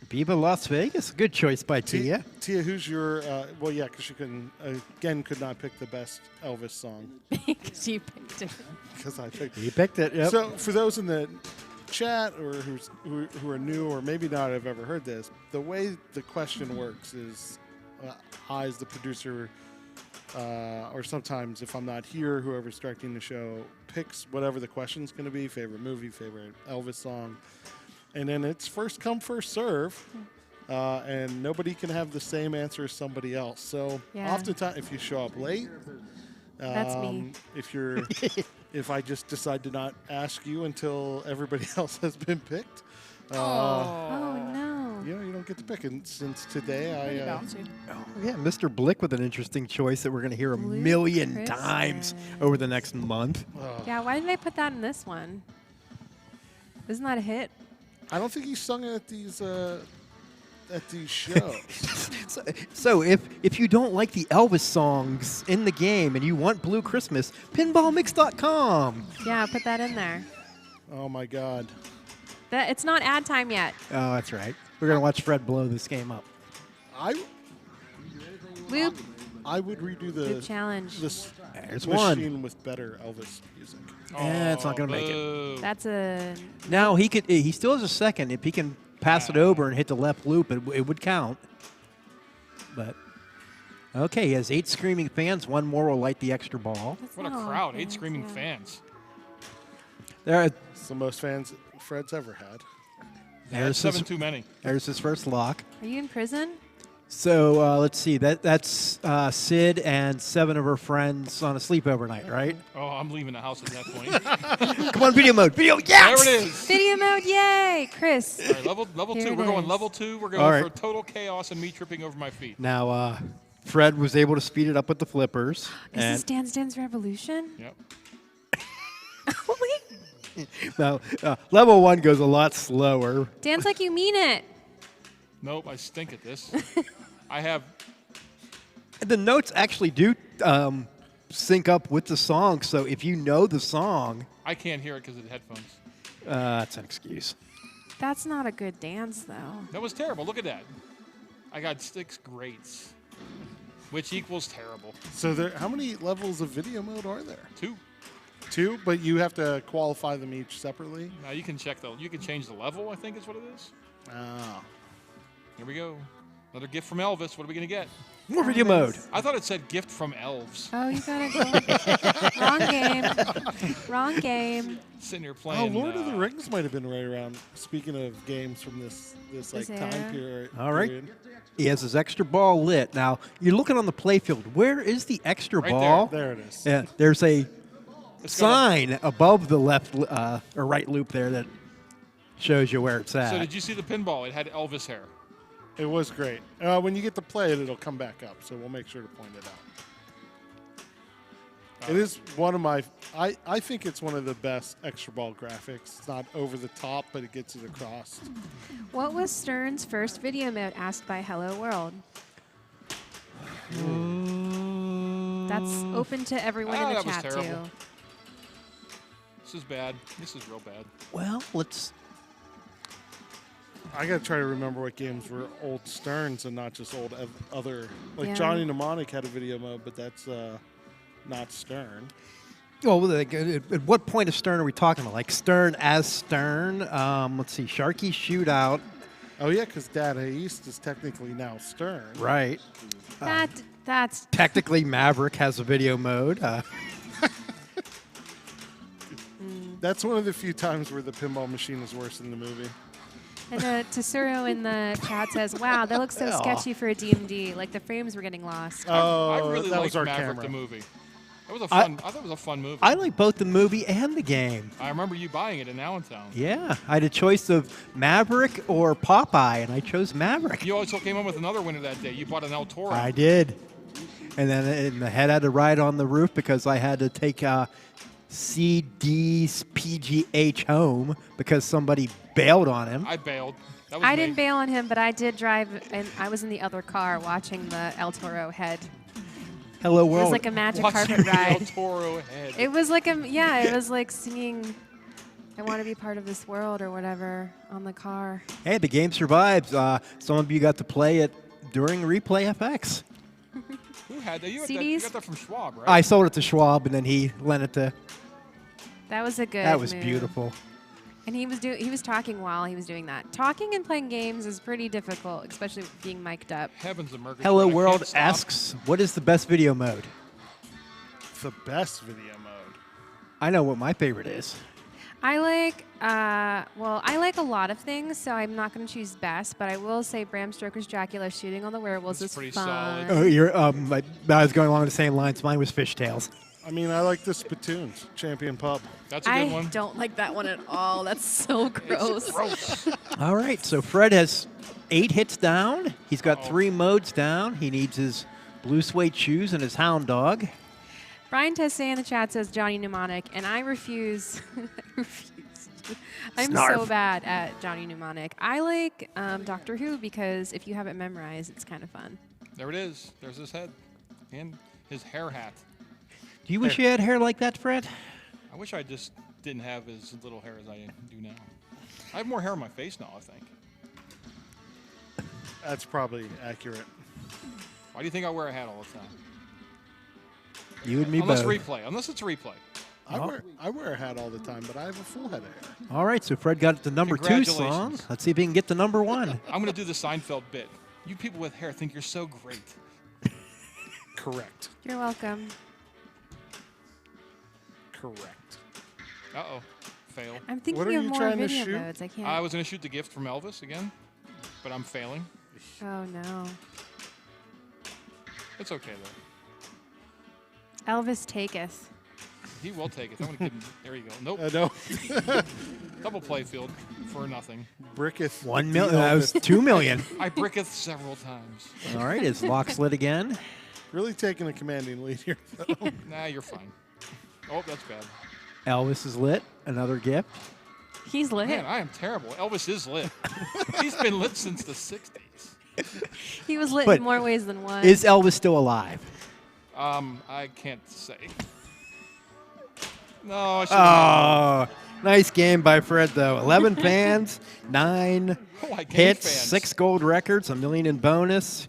Viva Las Vegas. Good choice by Tia. Tia, who's your, well, yeah, because you could not pick the best Elvis song. Because you picked it. Because I picked He picked it, yep. So for those in the chat or who are new or maybe not have ever heard this, the way the question works is I, as the producer, or sometimes if I'm not here, whoever's directing the show picks whatever the question's going to be, favorite movie, favorite Elvis song, and then it's first come, first serve, and nobody can have the same answer as somebody else. So Yeah. oftentimes, if you show up late, That's me. If I just decide to not ask you until everybody else has been picked, Oh, no. you don't get to pick. And since today, I Yeah, Mr. Blick with an interesting choice that we're going to hear a Blue million times Christmas. over the next month. Yeah, why did they put that in this one? Isn't that a hit? I don't think he sung it at these shows. So if you don't like the Elvis songs in the game and you want Blue Christmas, pinballmix.com. Yeah, put that in there. Oh my God! It's not ad time yet. Oh, that's right. We're going to watch Fred blow this game up. Loop I would redo the challenge. this There's machine one. with better Elvis music. It's not going to make it. Boo. That's a Now, he still has a second. If he can pass it over and hit the left loop, it would count. But, okay, he has 8 screaming fans. One more will light the extra ball. That's What a not all crowd. 8 fans, screaming yeah. fans. It's the most fans Fred's ever had. There's 7 his, too many. there's his first lock. Are you in prison? So let's see. That's Sid and 7 of her friends on a sleepover night, right? Oh, I'm leaving the house at that point. Come on, video mode. Video, yes! There it is. Video mode, yay! Chris. All right, level Here 2. it We're going is. level 2. We're All going right. for total chaos and me tripping over my feet. Now, Fred was able to speed it up with the flippers. Is and this Dance Dance Revolution? Yep. now, level 1 goes a lot slower. Dance like you mean it. Nope, I stink at this. I have. The notes actually do sync up with the song, so if you know the song, I can't hear it because of the headphones. that's an excuse. That's not a good dance, though. That was terrible. Look at that. I got 6 greats, which equals terrible. So how many levels of video mode are there? 2. 2, but you have to qualify them each separately. Now you can check you can change the level. I think is what it is. Oh. Here we go. Another gift from Elvis. What are we going to get? More video mode. I thought it said gift from elves. Oh, you got it. Wrong game. Wrong game. Sitting here Oh, playing. Lord of the Rings might have been right around. Speaking of games from this like This time era. period. All right. He has his extra ball lit. Now, you're looking on the playfield. Where is the extra Right ball? There it is. Yeah, there's a It's got sign above the left or right loop there that shows you where it's at. So did you see the pinball? It had Elvis hair. It was great. When you get to play it, it'll come back up, so we'll make sure to point it out. It is one of my, I think it's one of the best extra ball graphics. It's not over the top, but it gets it across. What was Stern's first video mode asked by Hello World? That's open to everyone in the that was chat, too. terrible. This is bad. This is real bad. Well, let's. I got to try to remember what games were old Sterns and not just old other. Like Yeah. Johnny Mnemonic had a video mode, but that's not Stern. Well, like, at what point of Stern are we talking about? Like Stern as Stern? Let's see. Sharky Shootout. Oh, yeah, because Data East is technically now Stern. Right. That's Technically, Maverick has a video mode. That's one of the few times where the pinball machine is worse than the movie. and Tesoro in the chat says, "Wow, that looks so Aw. sketchy for a DMD. Like the frames were getting lost." Oh, I really that liked was our Maverick camera. the movie. That was a fun. I thought it was a fun movie. I like both the movie and the game. I remember you buying it in Allentown. Yeah, I had a choice of Maverick or Popeye, and I chose Maverick. You also came up with another winner that day. You bought an El Toro. I did. And then in the head, I had to ride on the roof because I had to take CD's PGH home because somebody bailed on him. I bailed. That was I me. didn't bail on him, but I did drive, and I was in the other car watching the El Toro head. Hello It was world. like a magic Watching carpet the El ride. Toro head. It was like it was like singing "I Want to Be Part of This World" or whatever on the car. Hey, the game survives. Some of you got to play it during Replay FX. Who had that? You got that? CDs? You got that from Schwab, right? I sold it to Schwab, and then he lent it to. That was a good. That was move. beautiful. And he was talking while he was doing that. Talking and playing games is pretty difficult, especially being mic'd up. Heavens and Murgatroyd, Hello I world can't stop. asks, what is the best video mode? The best video mode. I know what my favorite is. I like a lot of things, so I'm not going to choose best, but I will say Bram Stoker's Dracula shooting on the werewolves That's is pretty fun. solid. Oh, you're. I was going along the same lines. Mine was Fishtails. I mean, I like the Spittoons, Champion Pub. That's a good I one. don't like that one at all. That's so gross. Gross. All right, so Fred has 8 hits down. He's got 3 modes down. He needs his blue suede shoes and his hound dog. Brian Tessay in the chat says Johnny Mnemonic, and I refuse. I'm Snarf. so bad at Johnny Mnemonic. I like Doctor Who because if you have it memorized, it's kind of fun. There it is. There's his head and his hair hat. Do you wish you had hair like that, Fred? I wish I just didn't have as little hair as I do now. I have more hair on my face now, I think. That's probably accurate. Why do you think I wear a hat all the time? You and me Unless both. replay. Unless it's replay. I wear a hat all the time, but I have a full head of hair. All right, so Fred got the number 2 song. Congratulations. Let's see if he can get the number 1. I'm going to do the Seinfeld bit. You people with hair think you're so great. Correct. You're welcome. Correct. Uh-oh. Fail. I'm What are thinking of you more trying to video shoot? modes. I can't. I was going to shoot the gift from Elvis again, but I'm failing. Oh no. It's okay, though. Elvis taketh. He will take it. I'm gonna give him, there you go. Nope. No. Double playfield for nothing. Bricketh. 1 million. That was 2 million. I bricketh several times. All right, his lock's lit again. Really taking a commanding lead here, though. Nah, you're fine. Oh, that's bad. Elvis is lit. Another gift. He's lit. Man, I am terrible. Elvis is lit. He's been lit since the 60s. He was lit But in more ways than one. Is Elvis still alive? I can't say. No, I should Oh, nice game by Fred, though. 11 fans, 9 I gained hits, fans. 6 gold records, $1 million in bonus.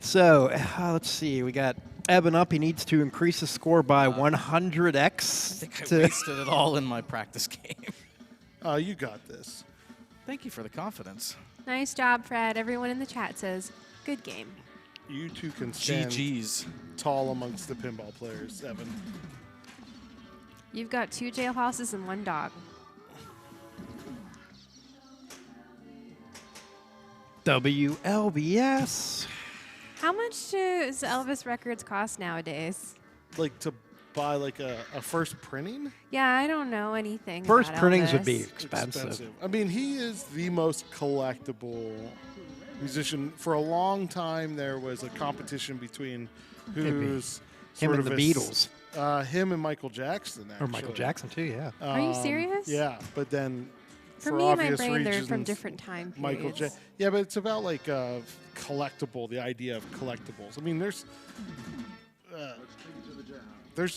So let's see. We got Evan up. He needs to increase his score by 100x. I think I wasted it all in my practice game. Oh, you got this. Thank you for the confidence. Nice job, Fred. Everyone in the chat says Good game. You two can stand GG's. tall amongst the pinball players, Evan. You've got 2 jailhouses and 1 dog. WLBS. How much does Elvis records cost nowadays? Like to buy like a first printing? Yeah, I don't know anything. First about printings would be Elvis. expensive. I mean, he is the most collectible musician. For a long time, there was a competition between who's Him sort and of the a Beatles. Him and Michael Jackson, actually. Or Michael Jackson, too, yeah. Are you serious? Yeah, but then For for me and my obvious brain, they're reasons, from different time Michael periods. Yeah, but it's about like collectible, the idea of collectibles. I mean, there's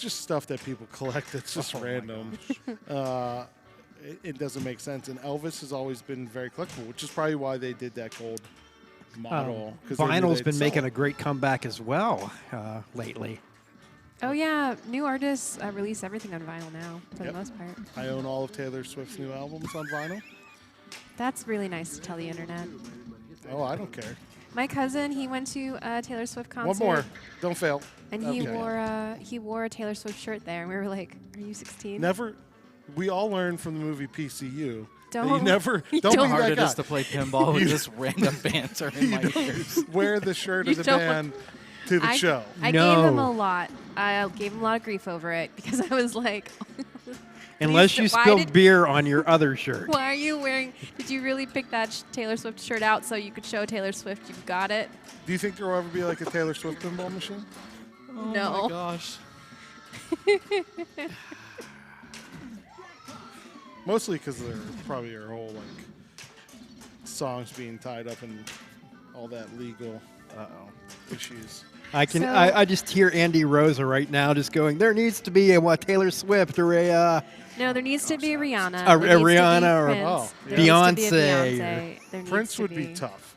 just stuff that people collect that's just random. It doesn't make sense. And Elvis has always been very collectible, which is probably why they did that gold model. 'cause they knew Vinyl's they'd been sell making it. a great comeback as well lately. Oh yeah, new artists release everything on vinyl now, for Yep. the most part. I own all of Taylor Swift's new albums on vinyl. That's really nice to tell the internet. Oh, I don't care. My cousin, he went to a Taylor Swift concert. One more. Don't fail. And Okay. he wore a Taylor Swift shirt there, and we were like, "Are you 16?" Never. We all learned from the movie PCU. that You Don't- never. you Don't don't. be How hard that it guy. is to play pinball with this random banter in my ears. Wear the shirt You of the don't. band to the show. I gave him No. a lot. I gave him a lot of grief over it because I was like, Unless you why spilled did- beer on your other shirt. "Why are you wearing? Did you really pick that Taylor Swift shirt out so you could show Taylor Swift you've got it?" Do you think there will ever be like a Taylor Swift pinball machine? Oh No. my gosh. Mostly because they're probably your whole like songs being tied up in all that legal issues. I just hear Andy Rosa right now just going, there needs to be a Taylor Swift or a No, there needs to be a Rihanna. A There needs to be Rihanna or Prince. Oh, There needs to be a Beyonce Beyonce. There needs Prince to would be tough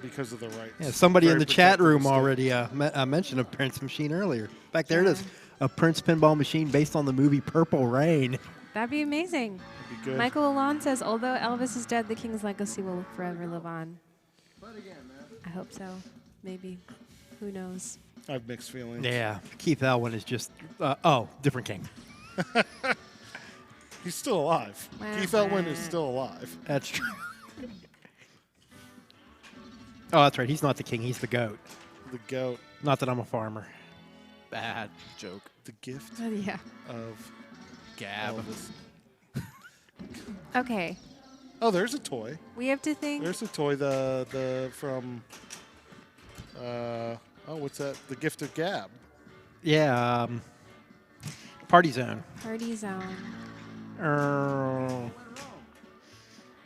because of the rights. yeah, somebody in Very the chat protective room estate. already mentioned a Prince machine earlier. Back there it is, a Prince pinball machine based on the movie Purple Rain. That'd be amazing. That'd be good. Michael Alon says, although Elvis is dead, the King's legacy will forever live on. I hope so. Maybe. Who knows? I have mixed feelings. Yeah, Keith Elwin is just, different king. He's still alive. Wah, Keith Elwin wah. is still alive. That's true. Oh, that's right. He's not the king. He's the goat. The goat. Not that I'm a farmer. Bad joke. The gift Yeah. of Gab. Elvis. Okay. Oh, there's a toy. We have to think. There's a toy. The from. What's that? The gift of Gab. Yeah, Party Zone. Party Zone.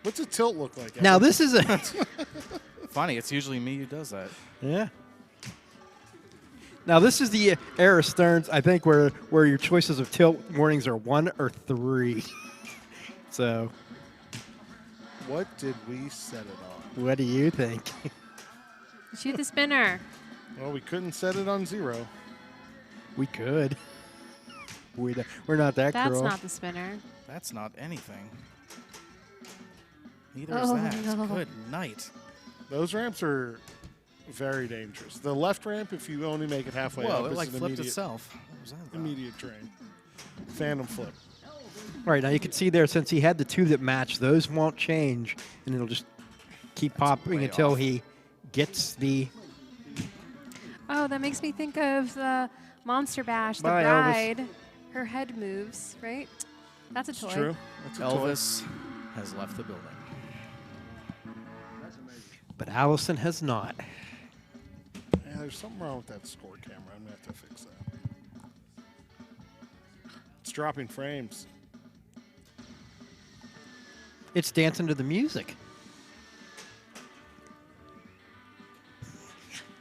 What's a tilt look like? Now Evan? this is a Funny, it's usually me who does that. yeah. Now this is the era Stearns, I think, where your choices of tilt warnings are 1 or 3. So, What did we set it on? what do you think? Shoot the spinner. Well, we couldn't set it on 0. We could. We're not that That's cruel. not the spinner. That's not anything. Neither is Oh, that. no. Good night. Those ramps are very dangerous. The left ramp, if you only make it halfway Whoa, up, it is like an flipped immediate, itself. What was that about? immediate train. Phantom flip. All right, now you can see there, since he had the 2 that match, those won't change, and it'll just keep popping way until off. he gets the. Oh, that makes me think of the Monster Bash. The Bye, Elvis. bride, her head moves, right? That's a toy. It's true. That's a Elvis has left the building. But Allison has not. toy. Yeah, there's something wrong with that score camera. I'm going to have to fix that. It's dropping frames. It's dancing to the music.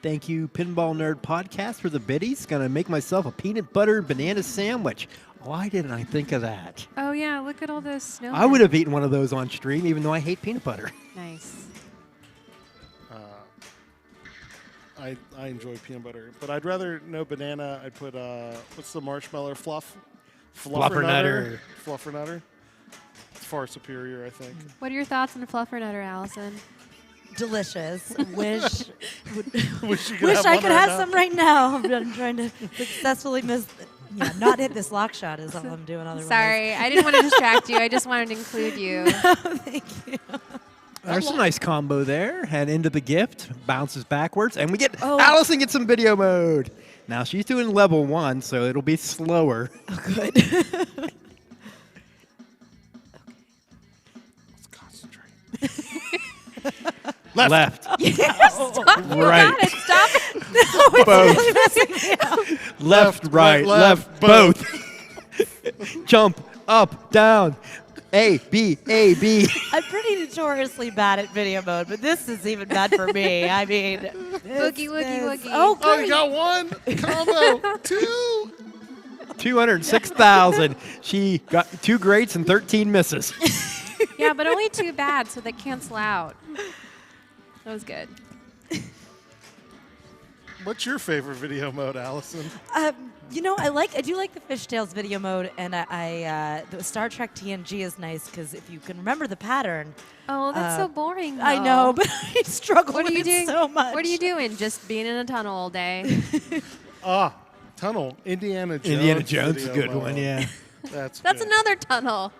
Thank you, Pinball Nerd Podcast, for the biddies. Gonna make myself a peanut butter banana sandwich. Why didn't I think of that? Oh yeah, look at all this snow. I would have eaten one of those on stream, even though I hate peanut butter. Nice. I enjoy peanut butter, but I'd rather no banana. I'd put what's the marshmallow fluff? Fluffernutter. Fluffernutter. It's far superior, I think. What are your thoughts on the fluffernutter, Allison? Delicious. Wish Wish you could Wish have I one could right have now. some right now. I'm trying to successfully not hit this lock shot is all I'm doing otherwise. Sorry, I didn't want to distract you. I just wanted to include you. Thank you. There's a nice combo there. Head into the gift, bounces backwards, and we get Oh. Allison gets some video mode. Now she's doing level 1, so it'll be slower. Oh, good. Let's concentrate. Left. Stop Right. it. Stop it. Both. Left, right, left, both. Jump, up, down. A, B, A, B. I'm pretty notoriously bad at video mode, but this is even bad for me. I mean, Woogie, woogie, woogie. Oh, Oh, you good. got one combo. 2. 206,000. She got 2 greats and 13 misses. Yeah, but only 2 bad, so they cancel out. That was good. What's your favorite video mode, Allison? You know, I do like the Fishtails video mode, and the Star Trek TNG is nice because if you can remember the pattern. Oh, that's so boring. I though. know, but I struggle What are with you it doing? so much. What are you doing? Just being in a tunnel all day. Tunnel. Indiana Jones. Indiana Jones is a video good one, mode. yeah. That's That's good. another tunnel.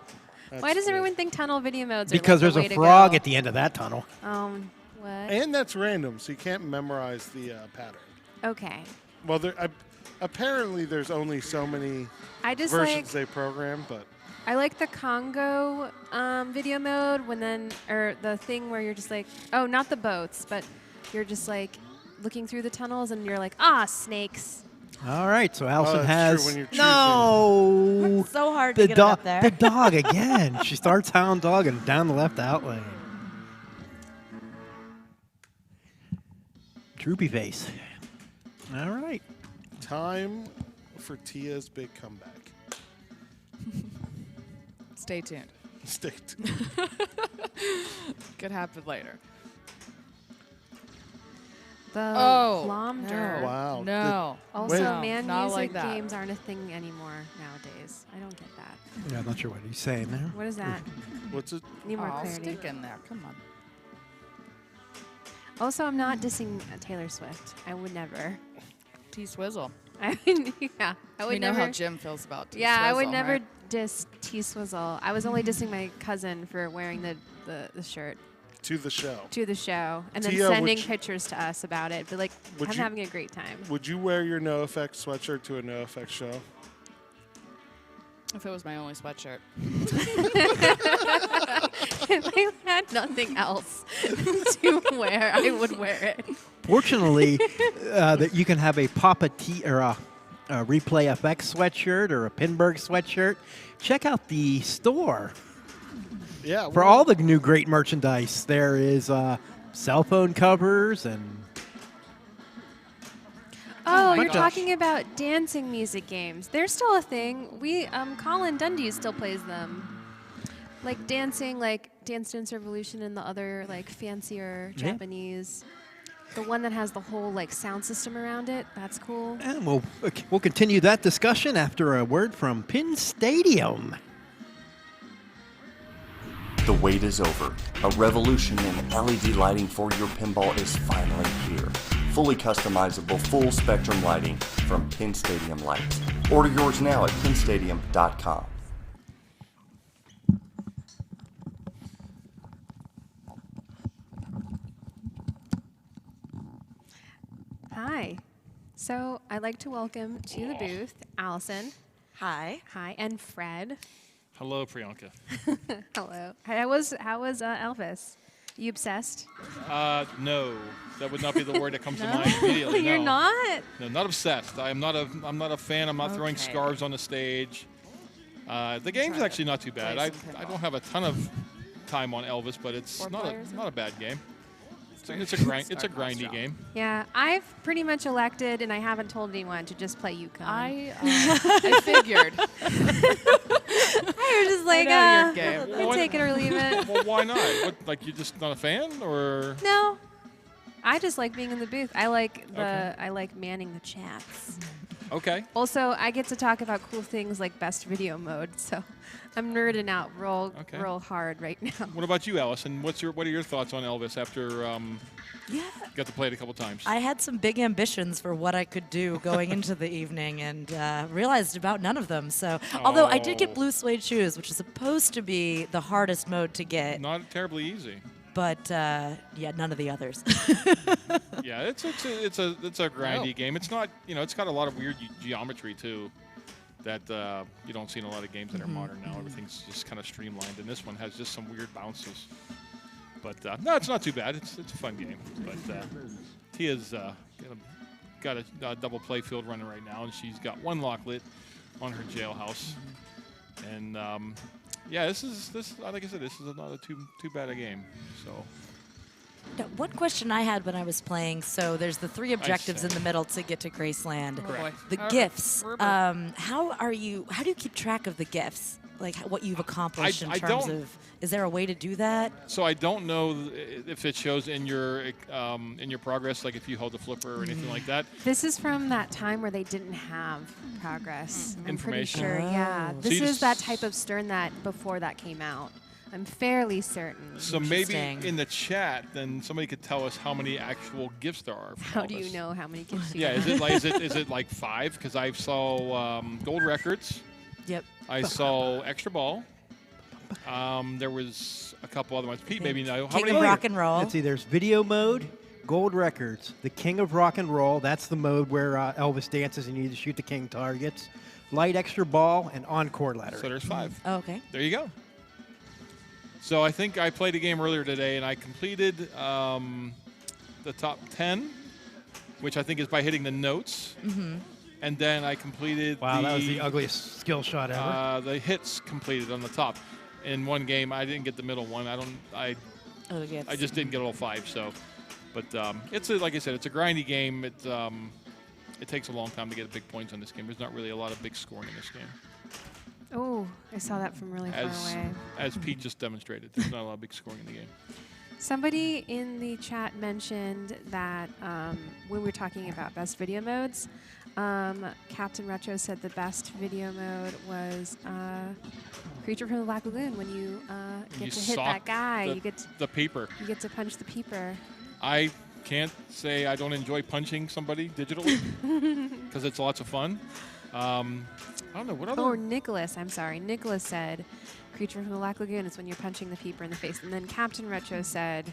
That's Why does good. everyone think tunnel video modes Because are like there's the a way frog to at the end of that tunnel. go? What? And that's random, so you can't memorize the pattern. Okay. Well, apparently there's only so many I just versions they program, but I like the Congo video mode or the thing where you're just like, oh, not the boats, but you're just like looking through the tunnels and you're like, snakes. All right, so Allison that's has true when you're no. It's so hard to The get it up dog, there. the dog again. She starts hound dog and down the left out lane. Droopy face. All right. time for Tia's big comeback. Stay tuned. Stay tuned. Could happen later. The Oh, Lomder. no. Wow. No. Also, Wait. man Not music like that. games aren't a thing anymore nowadays. I don't get that. Yeah, I'm not sure what he's saying there. What is that? What's it? Need more Oh, clarity. stick in there. Come on. Also, I'm not dissing Taylor Swift. I would never. T-Swizzle. I mean, yeah, I would We know never. how Jim feels about T-Swizzle. Yeah, I would never right? diss T-Swizzle. I was only dissing my cousin for wearing the shirt To the show. to the show and then Tia, sending would you- pictures to us about it. But like, Would I'm you- having a great time. Would you wear your NoFX sweatshirt to a NoFX show? If it was my only sweatshirt. If I had nothing else to wear, I would wear it. Fortunately, that you can have a or a Replay FX sweatshirt or a Pinberg sweatshirt. Check out the store Yeah. for all the new great merchandise. There is cell phone covers and Oh, my you're gosh. talking about dancing music games. They're still a thing. Colin Dundee still plays them. Like dancing, like Dance Dance Revolution and the other like fancier Yeah. Japanese. The one that has the whole like sound system around it. That's cool. And we'll continue that discussion after a word from Pinstadium. The wait is over. A revolution in LED lighting for your pinball is finally here. Fully customizable, full spectrum lighting from Pinstadium Lights. Order yours now at pinstadium.com. Hi. So I'd like to welcome to the booth Allison. Hi. Hi, and Fred. Hello, Priyanka. Hello. How was Elvis? You obsessed? No, that would not be the word that comes to mind immediately. You're no. not? No, not obsessed. I'm not a fan. I'm not throwing Okay. scarves on the stage. The game's Try actually to not too bad. play I some I pinball. don't have a ton of time on Elvis, but it's Four not players? a bad game. It's a grindy Start strong. game. Yeah, I've pretty much elected, and I haven't told anyone to just play Yukon. I figured. I was just like, know your game. you take it or leave it. Well, why not? What, like you're just not a fan, or No, I just like being in the booth. I like manning the chats. Okay. Also, I get to talk about cool things like best video mode, so I'm nerding out real hard right now. What about you, Allison? What are your thoughts on Elvis after Yeah. got to play it a couple times? I had some big ambitions for what I could do going into the evening and realized about none of them. So, although I did get blue suede shoes, which is supposed to be the hardest mode to get, Not terribly easy. but yeah, none of the others. Yeah, it's a grindy game. It's not, it's got a lot of weird geometry too that you don't see in a lot of games that are modern now. Everything's just kind of streamlined, and this one has just some weird bounces. But no, it's not too bad. It's a fun game. But Tia's got a double play field running right now, and she's got one lock lit on her jailhouse. And yeah, this like I said, this is not too bad a game. So. Now, one question I had when I was playing, so there's the 3 objectives in the middle to get to Graceland. Correct. The gifts. How do you keep track of the gifts? Like what you've accomplished in terms of, is there a way to do that? So I don't know if it shows in your progress, like if you hold the flipper or anything like that. This is from that time where they didn't have progress. Information. I'm pretty sure, yeah. Oh. This So is that type of Stern that before that came out. I'm fairly certain. So maybe Interesting. in the chat, then somebody could tell us how many actual gifts there are. How do you know how many gifts you Yeah, got? is it like 5? Because I saw gold records. Yep. I saw extra ball. There was a couple other ones. Pete, maybe know. How King many? of rock and roll. Let's see, there's video mode, gold records, the king of rock and roll. That's the mode where Elvis dances and you need to shoot the king targets. Light extra ball and encore ladder. So there's 5. Oh, okay. There you go. So I think I played a game earlier today, and I completed the top 10, which I think is by hitting the notes. And then I completed Wow, that was the ugliest skill shot ever. the hits completed on the top. In one game, I didn't get the middle one. I just didn't get all 5. So, but it's like I said, it's a grindy game. It takes a long time to get big points on this game. There's not really a lot of big scoring in this game, Oh, I saw that from really far away. as Pete just demonstrated. There's not a lot of big scoring in the game. Somebody in the chat mentioned that when we were talking about best video modes, Captain Retro said the best video mode was Creature from the Black Lagoon. When you get to hit that guy, you get the peeper. You get to punch the peeper. I can't say I don't enjoy punching somebody digitally because it's lots of fun. I don't know what other. Oh, Nicholas. I'm sorry. Nicholas said Creature from the Black Lagoon is when you're punching the peeper in the face. And then Captain Retro said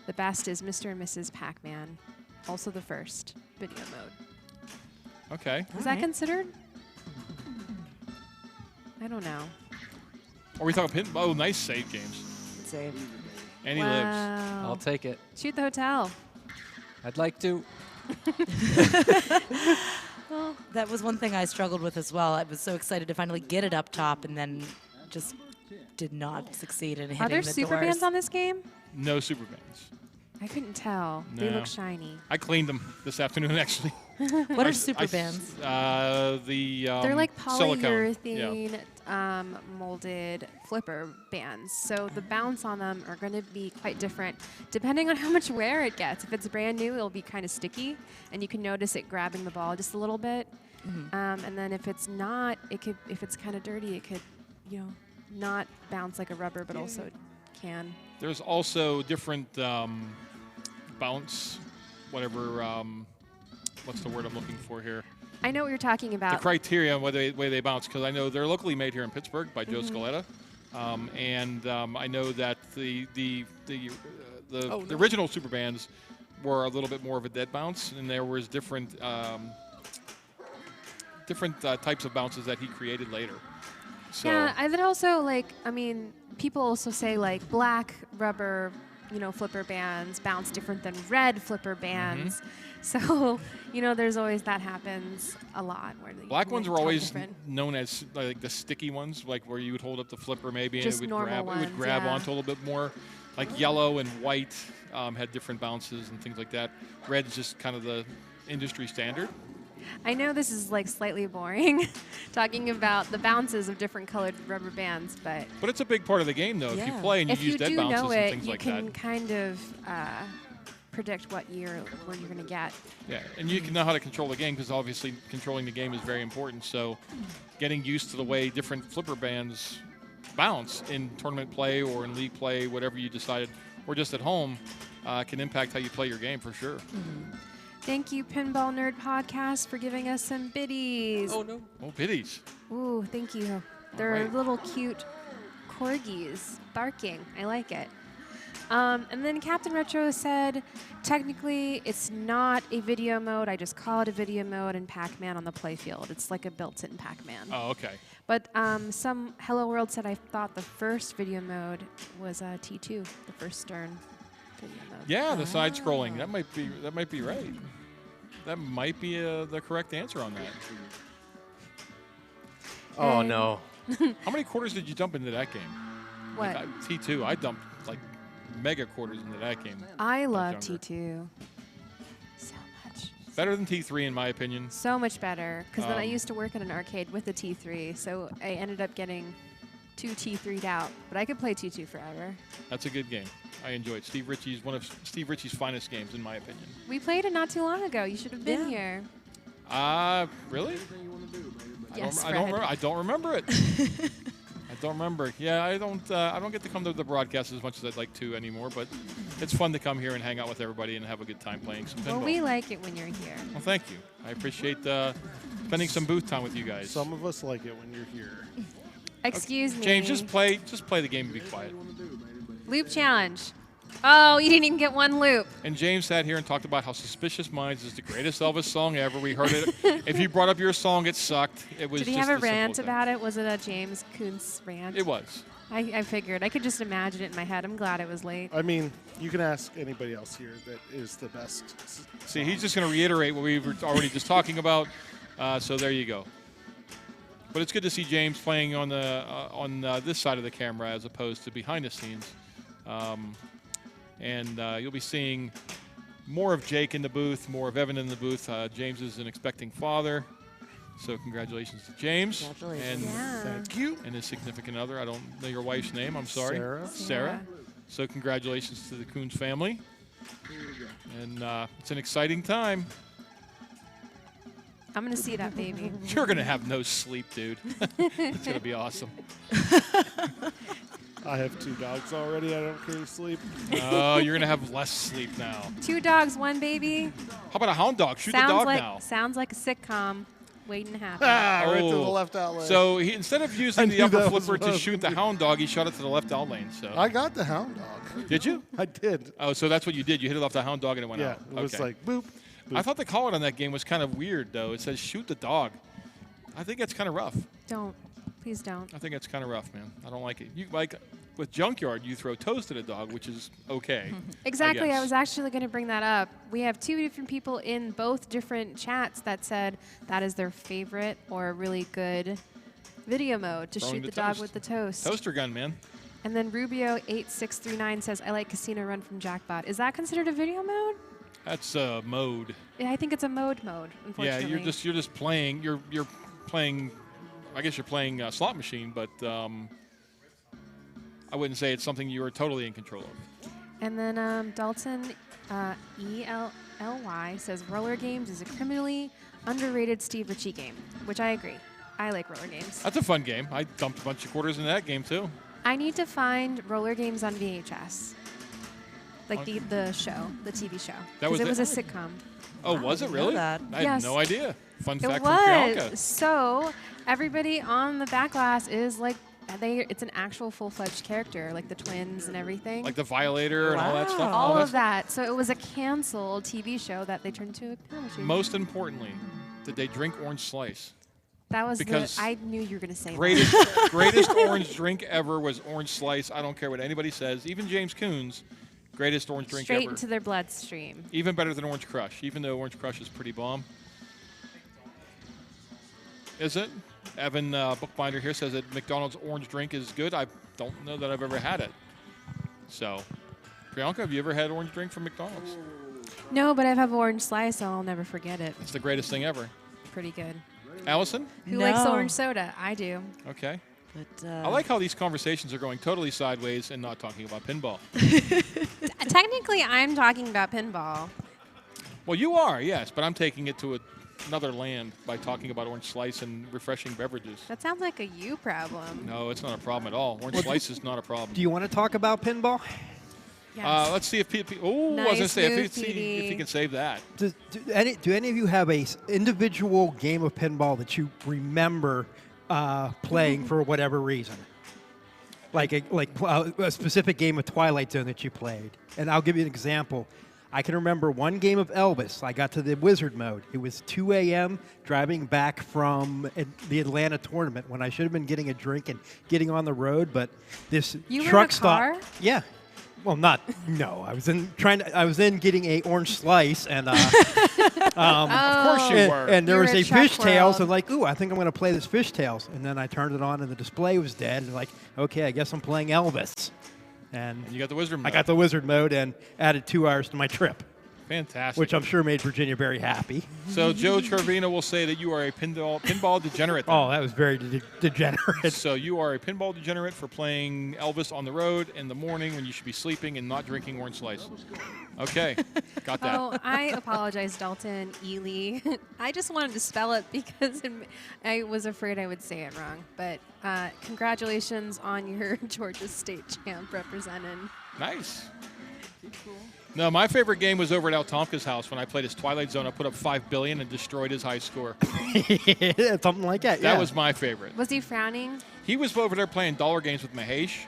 the best is Mr. and Mrs. Pac-Man, also the first video mode. Okay. Is that considered? I don't know. Are we talking pinball? Oh, nice save games. Save. And he lives. Wow. I'll take it. Shoot the hotel. I'd like to. Well, that was one thing I struggled with as well. I was so excited to finally get it up top, and then just did not succeed in hitting Are there the super doors. bands on this game? No super bands. I couldn't tell. They No. look shiny. I cleaned them this afternoon, actually. What are super bands? They're like silicone. polyurethane molded flipper bands. So the bounce on them are going to be quite different depending on how much wear it gets. If it's brand new, it'll be kind of sticky, and you can notice it grabbing the ball just a little bit. And then if it's not, if it's kind of dirty, it could, not bounce like a rubber, but also it can. There's also different bounce, whatever. What's the word I'm looking for here? I know what you're talking about. The criteria on whether they bounce, because I know they're locally made here in Pittsburgh by Joe Scaletta, and I know that the original super bands were a little bit more of a dead bounce, and there was different types of bounces that he created later. So Yeah, and then also people also say like black rubber, flipper bands bounce different than red flipper bands. So, there's always that happens a lot. Where black ones were tell always different. known as like the sticky ones, like where you would hold up the flipper maybe Just and normal it would ones, grab yeah. onto a little bit more. Like yellow and white had different bounces and things like that. Red is just kind of the industry standard. I know this is like slightly boring, talking about the bounces of different colored rubber bands, but But it's a big part of the game, though. If you Yeah. play and you if use you dead do bounces know and it, things you like can that. kind of predict what year where you're going to get. Yeah, and you can know how to control the game because obviously controlling the game is very important. So getting used to the way different flipper bands bounce in tournament play or in league play, whatever you decided, or just at home, can impact how you play your game for sure. Thank you, Pinball Nerd Podcast, for giving us some biddies. Oh, no. Oh, biddies. Ooh, thank you. They're right. little cute corgis barking. I like it. And then Captain Retro said, technically, it's not a video mode. I just call it a video mode in Pac-Man on the playfield. It's like a built-in Pac-Man. Oh, okay. But some Hello World said I thought the first video mode was T2, the first Stern video mode. Yeah, the side scrolling. That might be right. That might be the correct answer on that. Oh, no. How many quarters did you dump into that game? What? Like, T2. I dumped like mega quarters into that game. I love younger. T2 so much. Better than T3 in my opinion. So much better. Because then I used to work at an arcade with the T3, so I ended up getting 2 T3'd out. But I could play T2 forever. That's a good game. I enjoyed Steve Ritchie's one of Steve Ritchie's finest games in my opinion. We played it not too long ago. You should have been here. Really? Yes, I don't remember it. I don't remember. Yeah, I don't get to come to the broadcast as much as I'd like to anymore, but it's fun to come here and hang out with everybody and have a good time playing some pinball. Well, we like it when you're here. Well, thank you. I appreciate spending some booth time with you guys. Some of us like it when you're here. Excuse me. James, just play the game and be quiet. Loop challenge. Oh, you didn't even get one loop. And James sat here and talked about how Suspicious Minds is the greatest Elvis song ever. We heard it. If you brought up your song, it sucked. It was. Did he just have a simple rant thing. about it? Was it a James Kuntz rant? It was. I figured. I could just imagine it in my head. I'm glad it was late. I mean, you can ask anybody else here that is the best. See, he's just going to reiterate what we were already just talking about. So there you go. But it's good to see James playing on this side of the camera as opposed to behind the scenes. And you'll be seeing more of Jake in the booth, more of Evan in the booth. James is an expecting father. So congratulations to James. Congratulations. And Yeah. Thank you. and his significant other. I don't know your wife's name. I'm sorry. Sarah. So congratulations to the Coons family. And it's an exciting time. I'm going to see that baby. You're going to have no sleep, dude. It's going to be awesome. I have 2 dogs already. I don't care to sleep. Oh, you're going to have less sleep now. 2 dogs, 1 baby. How about a hound dog? Shoot the dog now. Sounds like a sitcom waiting to happen. Right to the Oh. left outlet. So he, instead of using I the knew upper that was flipper what I to was shoot the hound dog, he shot it to the left out lane. So I got the hound dog. did you? I did. Oh, so that's what you did. You hit it off the hound dog and it went Yeah, out. it was Okay. like boop. I thought the call out on that game was kind of weird, though. It says shoot the dog. I think that's kind of rough. Don't. Please don't. I think that's kind of rough, man. I don't like it. You like with Junkyard, you throw toast at a dog, which is okay. Exactly. I guess. was actually going to bring that up. We have 2 different people in both different chats that said that is their favorite or really good video mode to Throwing shoot the the dog toast. with the toast. Toaster gun, man. And then Rubio8639 says, I like Casino Run from Jackpot. Is that considered a video mode? That's mode. Yeah, I think it's a mode, Yeah, unfortunately. you're just playing. You're playing. I guess you're playing a slot machine, but I wouldn't say it's something you are totally in control of. And then Dalton ELLY says Roller Games is a criminally underrated Steve Ritchie game, which I agree. I like roller games. That's a fun game. I dumped a bunch of quarters into that game too. I need to find Roller Games on VHS. Like the show, the TV show. That was Because it was it? a sitcom. Oh, was it didn't know really? that. I Yes. had no idea. Fun It fact from Priyanka. was. So everybody on the back glass is like, it's an actual full-fledged character, like the twins and everything. Like the Violator and all that stuff. all Oh, of that. So it was a canceled TV show that they turned to a pinball machine. Most importantly, did they drink Orange Slice? That was because I knew you were going to say Greatest orange drink ever was Orange Slice. I don't care what anybody says. Even James Coons, greatest orange that. drink Straight ever. into their bloodstream. Even better than Orange Crush, even though Orange Crush is pretty bomb. Is it? Evan Bookbinder here says that McDonald's orange drink is good. I don't know that I've ever had it. So, Priyanka, have you ever had orange drink from McDonald's? No, but I have orange slice, so I'll never forget it. It's the greatest thing ever. Pretty good. Allison? Who likes No. orange soda? I do. Okay. But I like how these conversations are going totally sideways and not talking about pinball. Technically, I'm talking about pinball. Well, you are, yes, but I'm taking it to another land by talking about orange slice and refreshing beverages. That sounds like a you problem. No, it's not a problem at all. Orange slice is not a problem. Do you want to talk about pinball? Yes. Let's see if oh, I was Nice gonna say move, if he can save that. Do any of you have a individual game of pinball that you remember playing for whatever reason? Like a specific game of Twilight Zone that you played. And I'll give you an example. I can remember one game of Elvis. I got to the wizard mode. It was 2 a.m. driving back from the Atlanta tournament when I should have been getting a drink and getting on the road, but this You were in truck a stop. car? Yeah. Well, no. I was in getting a orange slice and Of course you were. and there You was were a at Chuck fishtails World. and like, ooh, I think I'm going to play this fishtails. And then I turned it on and the display was dead and like, okay, I guess I'm playing Elvis. And You got the wizard mode. I got the wizard mode and added 2 hours to my trip, Fantastic. which I'm sure made Virginia very happy. So Joe Trevino will say that you are a pinball degenerate. then. Oh, that was very degenerate. So you are a pinball degenerate for playing Elvis on the road in the morning when you should be sleeping and not drinking orange slice. Okay, got that. Oh, I apologize, Dalton, Ely. I just wanted to spell it because I was afraid I would say it wrong. But congratulations on your Georgia State champ representing. Nice. No, my favorite game was over at Al Tomka's house when I played his Twilight Zone. I put up $5 billion and destroyed his high score. Something like that. That yeah. was my favorite. Was he frowning? He was over there playing dollar games with Mahesh,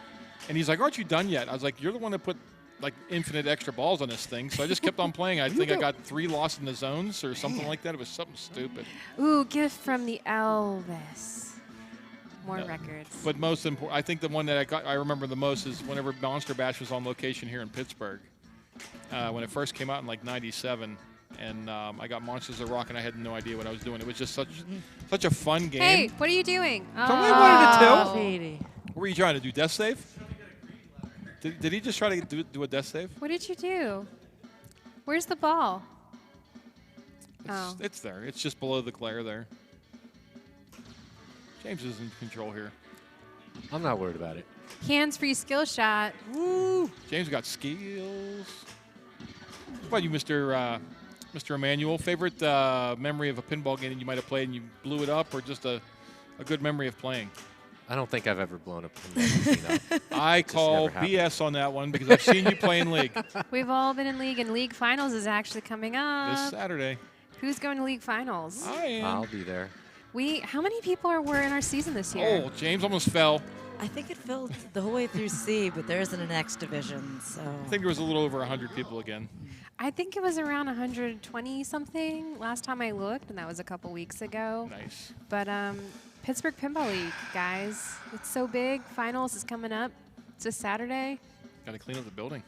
and he's like, "Aren't you done yet?" I was like, "You're the one that put like infinite extra balls on this thing." So I just kept on playing. I think I got 3 lost in the zones or something like that. It was something stupid. Ooh, gift from the Elvis. More records. But most important, I think the one that I remember the most is whenever Monster Bash was on location here in Pittsburgh. When it first came out in like '97, and I got Monsters of Rock, and I had no idea what I was doing. It was just such a fun game. Hey, what are you doing? Somebody wanted to tell. Katie. What were you trying to do? Death save? Did he just try to do a death save? What did you do? Where's the ball? It's there. It's just below the glare there. James is in control here. I'm not worried about it. Hands-free skill shot. Woo! James got skills. What about you, Mr. Emmanuel? Favorite memory of a pinball game that you might have played and you blew it up, or just a good memory of playing? I don't think I've ever blown a pinball machine up. I call never happened. BS on that one because I've seen you play in league We've all been in league, and league finals is actually coming this up. Saturday. Who's going to league finals? I am. I'll be there. How many people were in our season this year? Oh, James almost fell. I think it filled the whole way through C, but there isn't an X division, so. I think there was a little over 100 people again. I think it was around 120 something last time I looked, and that was a couple weeks ago. Nice. But Pittsburgh Pinball League, guys, it's so big. Finals is coming up. It's this Saturday. Got to clean up the building.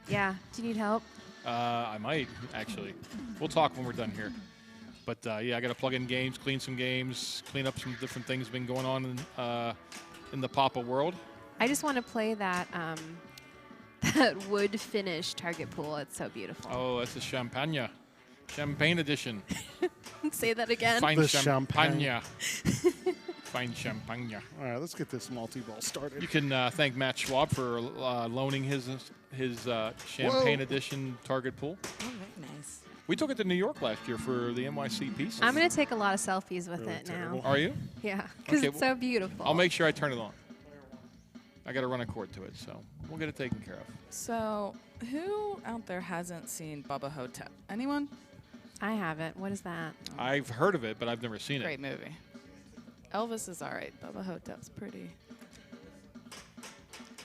Yeah. Do you need help? I might, actually. We'll talk when we're done here. But, yeah, I got to plug in games, clean some games, clean up some different things that have been going on in the Papa world. I just want to play that that wood finish target pool. It's so beautiful. Oh, that's the Champagne. Champagne edition. Say that again. Fine The champagne. Fine champagne. All right, let's get this multi-ball started. You can thank Matt Schwab for loaning his Champagne Whoa. edition target pool. Oh, very nice. We took it to New York last year for the NYC piece. I'm going to take a lot of selfies with Really it terrible. now. Are you? Yeah, because Okay, it's so beautiful. I'll make sure I turn it on. I got to run a cord to it, so we'll get it taken care of. So, who out there hasn't seen Bubba Hotep? Anyone? I haven't. What is that? I've heard of it, but I've never seen Great it. movie. Elvis is all right. Bubba Hotep's pretty.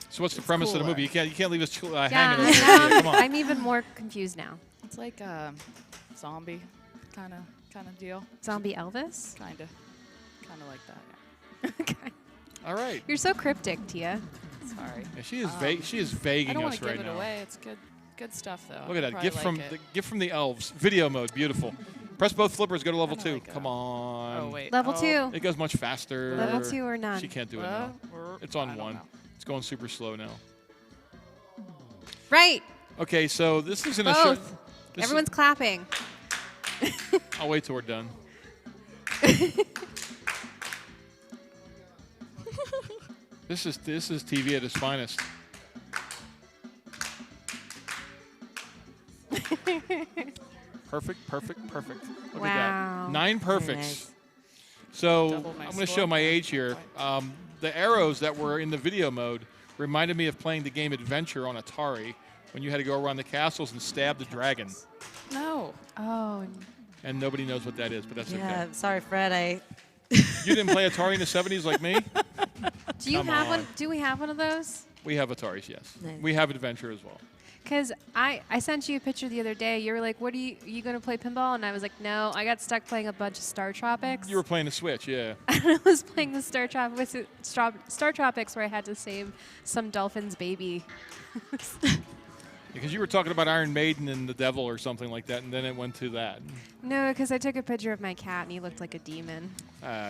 So what's the premise of the cooler. movie? You can't leave us Yeah, hanging over here. Come on. I'm even more confused now. It's like a zombie kind of deal. Zombie Elvis? Kind of like that. Yeah. Okay. All right. You're so cryptic, Tia. Sorry. Yeah, she is she is I vaguing don't want us to right give it now. away. It's good stuff though. Look at that Probably gift like from it. gift from the elves. Video mode, beautiful. Press both flippers, go to level 2. Kinda like Come on. Oh wait. Level 2. It goes much faster. Level 2 or none? She can't do it now. It's on I don't 1. know. It's going super slow now. Right. Okay, so this isn't a show. Both. Everyone's clapping. I'll wait till we're done. This is TV at its finest. Perfect, perfect, perfect. Look Wow. at that. 9 perfects. nice. So Double my I'm going to score. show my age here. The arrows that were in the video mode reminded me of playing the game Adventure on Atari when you had to go around the castles and stab the dragon. No. Oh, And nobody knows what that is, but that's Yeah, okay. sorry, Fred. You didn't play Atari in the 70s like me? do you Come have on. one? Do we have one of those? We have Ataris, yes. Nice. We have Adventure as well. Because I sent you a picture the other day. You were like, "What are you going to play pinball?" And I was like, "No, I got stuck playing a bunch of Star Tropics." You were playing the Switch, yeah. I was playing the Star Tropics where I had to save some dolphin's baby. Because you were talking about Iron Maiden and the Devil or something like that, and then it went to that. No, because I took a picture of my cat and he looked like a demon.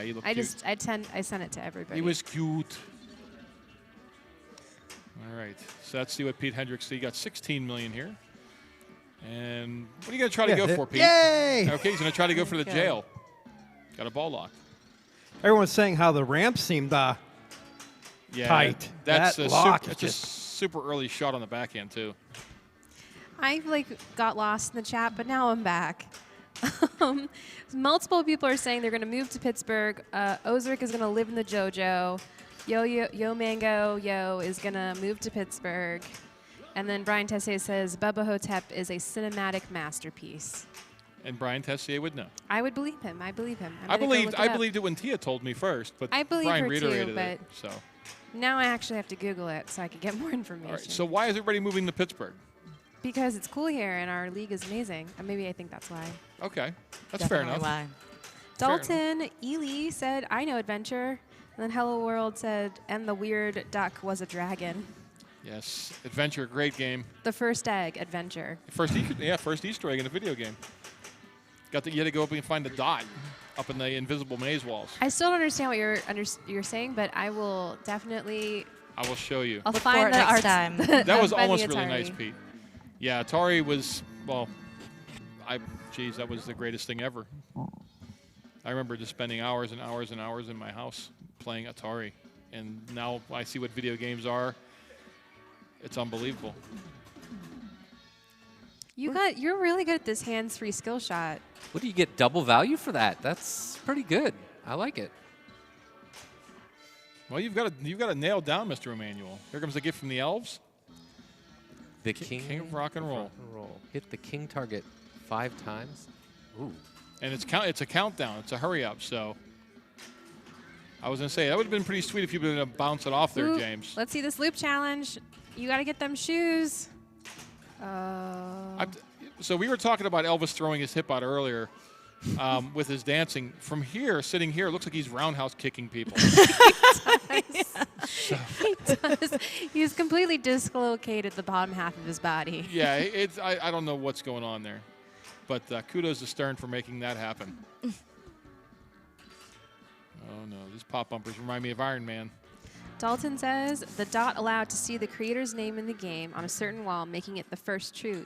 You look I cute. I sent it to everybody. He was cute. All right, so let's see what Pete Hendricks did. He got 16 million here. And what are you going to try to go for, Pete? Yay! Okay, he's going to try to go for the Okay. jail. Got a ball lock. Everyone's saying how the ramp seemed Yeah, tight. That's That a lock super, is that's a just- super early shot on the backhand, too. I got lost in the chat, but now I'm back. Multiple people are saying they're going to move to Pittsburgh. Ozark is going to live in the JoJo. Yo Mango Yo is going to move to Pittsburgh. And then Brian Tessier says Bubba Hotep is a cinematic masterpiece. And Brian Tessier would know. I would believe him. I believe him. I believed it when Tia told me first, but I believe Brian her too, reiterated it. but- So, Now I actually have to Google it so I can get more information. all right. So why is everybody moving to Pittsburgh? Because it's cool here and our league is amazing. Maybe I think that's why. Okay, that's fair Definitely enough. why. Fair Dalton Ely said, I know Adventure. And then Hello World said, and the weird duck was a dragon. Yes, Adventure, great game. The first egg, Adventure. First Easter egg in a video game. You had to go up and find the dot up in the invisible maze walls. I still don't understand what you're saying, but I will definitely. I will show you. I'll Look find for it the next arts. time. That was by the almost really Atari. nice, Pete. Yeah, Atari was, well, geez, that was the greatest thing ever. I remember just spending hours and hours and hours in my house playing Atari. And now I see what video games are. It's unbelievable. You're really good at this hands-free skill shot. What do you get double value for that? That's pretty good. I like it. Well, you've got to nail down, Mr. Emmanuel. Here comes the gift from the elves. The King of rock and roll. Hit the king target 5 times. Ooh. And it's a countdown. It's a hurry up. So I was gonna say that would have been pretty sweet if you would have bounced it off there, Ooh, James. Let's see this loop challenge. You got to get them shoes. So we were talking about Elvis throwing his hip out earlier with his dancing. From here, sitting here, it looks like he's roundhouse kicking people. He does. He's completely dislocated the bottom half of his body. Yeah, I don't know what's going on there, but kudos to Stern for making that happen. Oh no, these pop bumpers remind me of Iron Man. Dalton says the dot allowed to see the creator's name in the game on a certain wall, making it the first true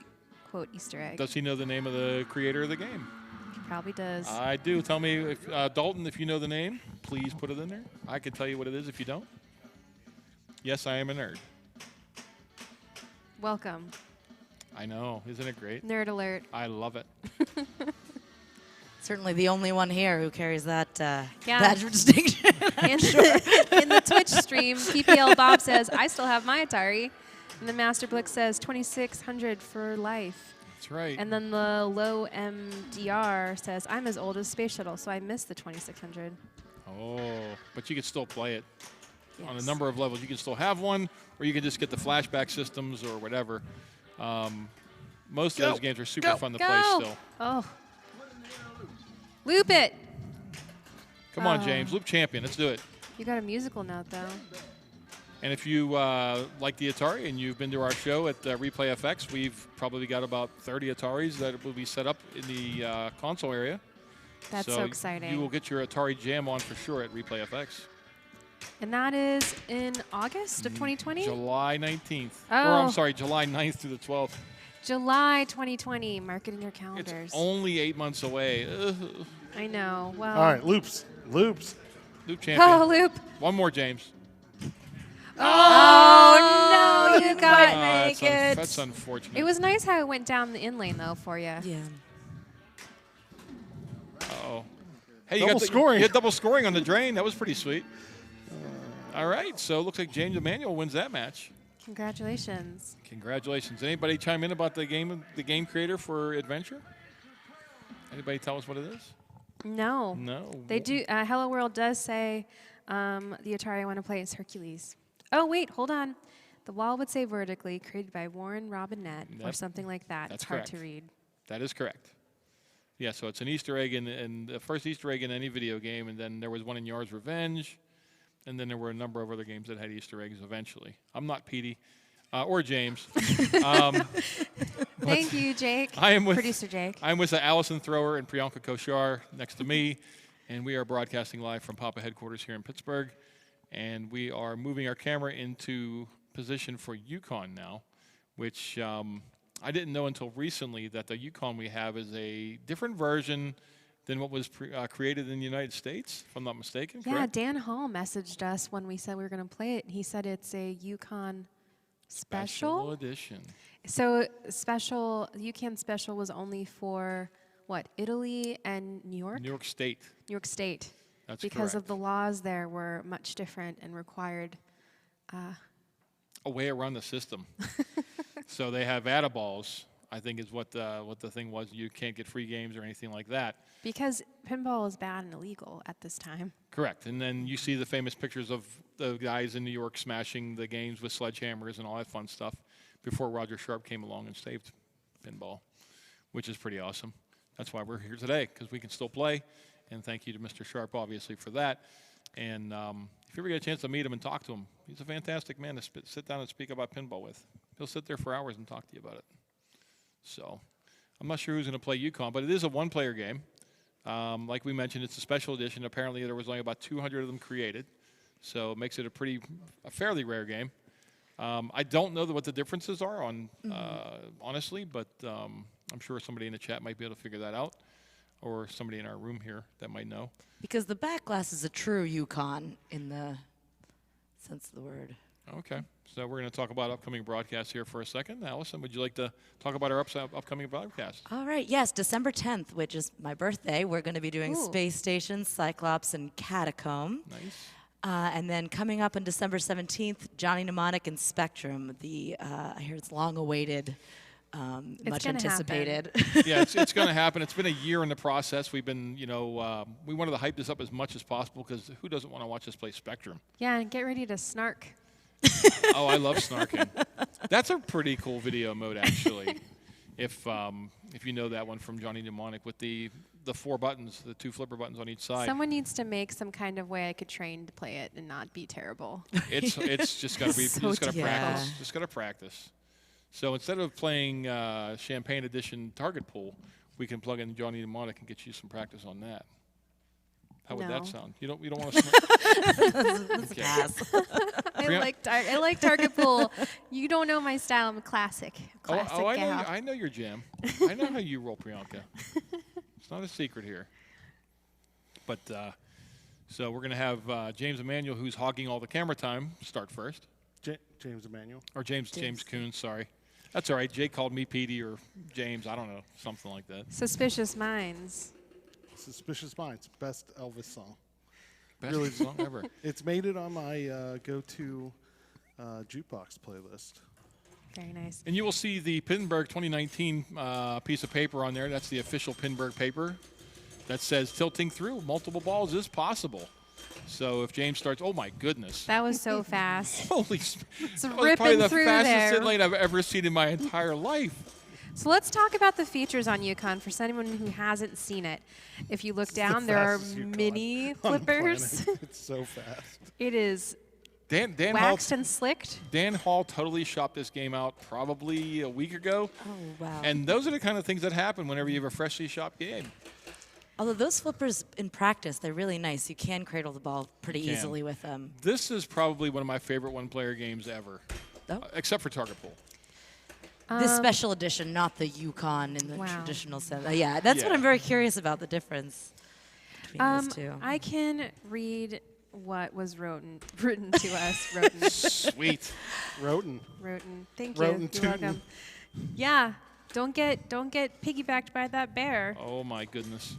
quote Easter egg. Does he know the name of the creator of the game? He probably does. I do. Tell me, if Dalton, if you know the name, please put it in there. I can tell you what it is if you don't. Yes, I am a nerd. Welcome. I know. Isn't it great? Nerd alert. I love it. Certainly the only one here who carries that Yeah. badge of distinction. In the Twitch stream, PPL Bob says, I still have my Atari. And the Master Blix says 2600 for life. That's right. And then the low MDR says, I'm as old as Space Shuttle, so I missed the 2600. Oh, but you can still play it on a Yes. number of levels. You can still have one, or you can just get the flashback systems or whatever. Most of those games are super fun to play still. Oh. Loop it. Come on, James. Loop champion. Let's do it. You got a musical note, though. And if you like the Atari and you've been to our show at Replay FX, we've probably got about 30 Ataris that will be set up in the console area. That's so exciting. You will get your Atari Jam on for sure at Replay FX. And that is in August of 2020? July 19th. Oh. Or I'm sorry, July 9th through the 12th. July 2020. Mark it in your It's calendars. only 8 months away. Ugh. I know. Well. All right, loops. Loop champion. Oh, Loop. One more, James. Oh, no, you got that's, naked. that's unfortunate. It was nice how it went down the in lane, though, for you. Yeah. Uh-oh. Hey, you Double got scoring. You had double scoring on the drain. That was pretty sweet. All right, so it looks like James Emanuel wins that match. Congratulations. Congratulations. Anybody chime in about the game creator for Adventure? Anybody tell us what it is? No. No. They do. Hello World does say the Atari I want to play is Hercules. Oh, wait, hold on. The wall would say vertically, created by Warren Robinette, or Yep. something like that. That's it's hard correct. to read. That is correct. Yeah, so it's an Easter egg in the first Easter egg in any video game, and then there was one in Yar's Revenge, and then there were a number of other games that had Easter eggs eventually. I'm not Petey or James. Thank you, Jake. I am with Producer Jake. I'm with Allison Thrower and Priyanka Koshar next to me, and we are broadcasting live from Papa headquarters here in Pittsburgh, and we are moving our camera into position for Yukon now, which I didn't know until recently that the Yukon we have is a different version than what was created in the United States, if I'm not mistaken. Yeah, correct? Dan Hall messaged us when we said we were going to play it. He said it's a Yukon special. edition. So Yukon special was only for, what, Italy and New York? New York State. New York State. That's because correct. of the laws there were much different and required. A way around the system. So they have Attaballs, I think is what the thing was. You can't get free games or anything like that. Because pinball is bad and illegal at this time. Correct. And then you see the famous pictures of the guys in New York smashing the games with sledgehammers and all that fun stuff before Roger Sharp came along and saved pinball, which is pretty awesome. That's why we're here today, because we can still play. And thank you to Mr. Sharp, obviously, for that. And if you ever get a chance to meet him and talk to him, he's a fantastic man to sit down and speak about pinball with. He'll sit there for hours and talk to you about it. So I'm not sure who's going to play Yukon, but it is a one-player game. Like we mentioned, it's a special edition. Apparently, there was only about 200 of them created, so it makes it a fairly rare game. I don't know what the differences are on, honestly, but I'm sure somebody in the chat might be able to figure that out, or somebody in our room here that might know. Because the back glass is a true Yukon in the sense of the word. Okay, so we're going to talk about upcoming broadcasts here for a second. Allison, would you like to talk about our upcoming broadcasts? All right, yes, December 10th, which is my birthday, we're going to be doing Ooh. Space Station, Cyclops, and Catacomb. Nice. And then coming up on December 17th, Johnny Mnemonic and Spectrum, I hear it's long-awaited, much gonna anticipated. Yeah, it's going to happen. It's been a year in the process. We've been, we wanted to hype this up as much as possible because who doesn't want to watch us play Spectrum? Yeah, and get ready to snark. Oh, I love snarking. That's a pretty cool video mode, actually. If you know that one from Johnny Mnemonic with the 4 buttons, the 2 flipper buttons on each side. Someone needs to make some kind of way I could train to play it and not be terrible. It's just got to be. So You just got to yeah. practice. Just got to practice. So instead of playing Champagne Edition Target Pool, we can plug in Johnny Mnemonic and get you some practice on that. How would that No. sound? You don't want to. Okay. Pass. I like Target Pool. You don't know my style. I'm a classic. Classic I know. gal. I know your jam. I know how you roll, Priyanka. It's not a secret here. But so we're going to have James Emanuel, who's hogging all the camera time, start first. James Emanuel. Or James Coons, sorry. That's all right. Jake called me Petey or James. I don't know. Something like that. Suspicious Minds. Suspicious Minds, best Elvis song. Best Really- song ever. It's made it on my go-to jukebox playlist. Very nice. And you will see the Pinburg 2019 piece of paper on there. That's the official Pinburg paper that says tilting through multiple balls is possible. So if James starts, oh my goodness. That was so fast. Holy It's that was probably ripping the through fastest there. hit lane I've ever seen in my entire life. So let's talk about the features on Yukon for anyone who hasn't seen it. If you look down, there are fastest Yukon mini on the flippers. planet. It's so fast. It is Dan Hall, waxed and slicked. Dan Hall totally shopped this game out probably a week ago. Oh, wow. And those are the kind of things that happen whenever you have a freshly shopped game. Although those flippers, in practice, they're really nice. You can cradle the ball pretty You can. easily with them. This is probably one of my favorite one-player games ever, Oh. except for Target Pool. This special edition, not the Yukon in the Wow. traditional sense. Yeah, that's what Yeah. I'm very curious about, the difference between those two. I can read what was written to us. Roten. Sweet. Roten. Roten. Thank you. Roten You're tootin'. welcome. Yeah. Don't get piggybacked by that bear. Oh my goodness.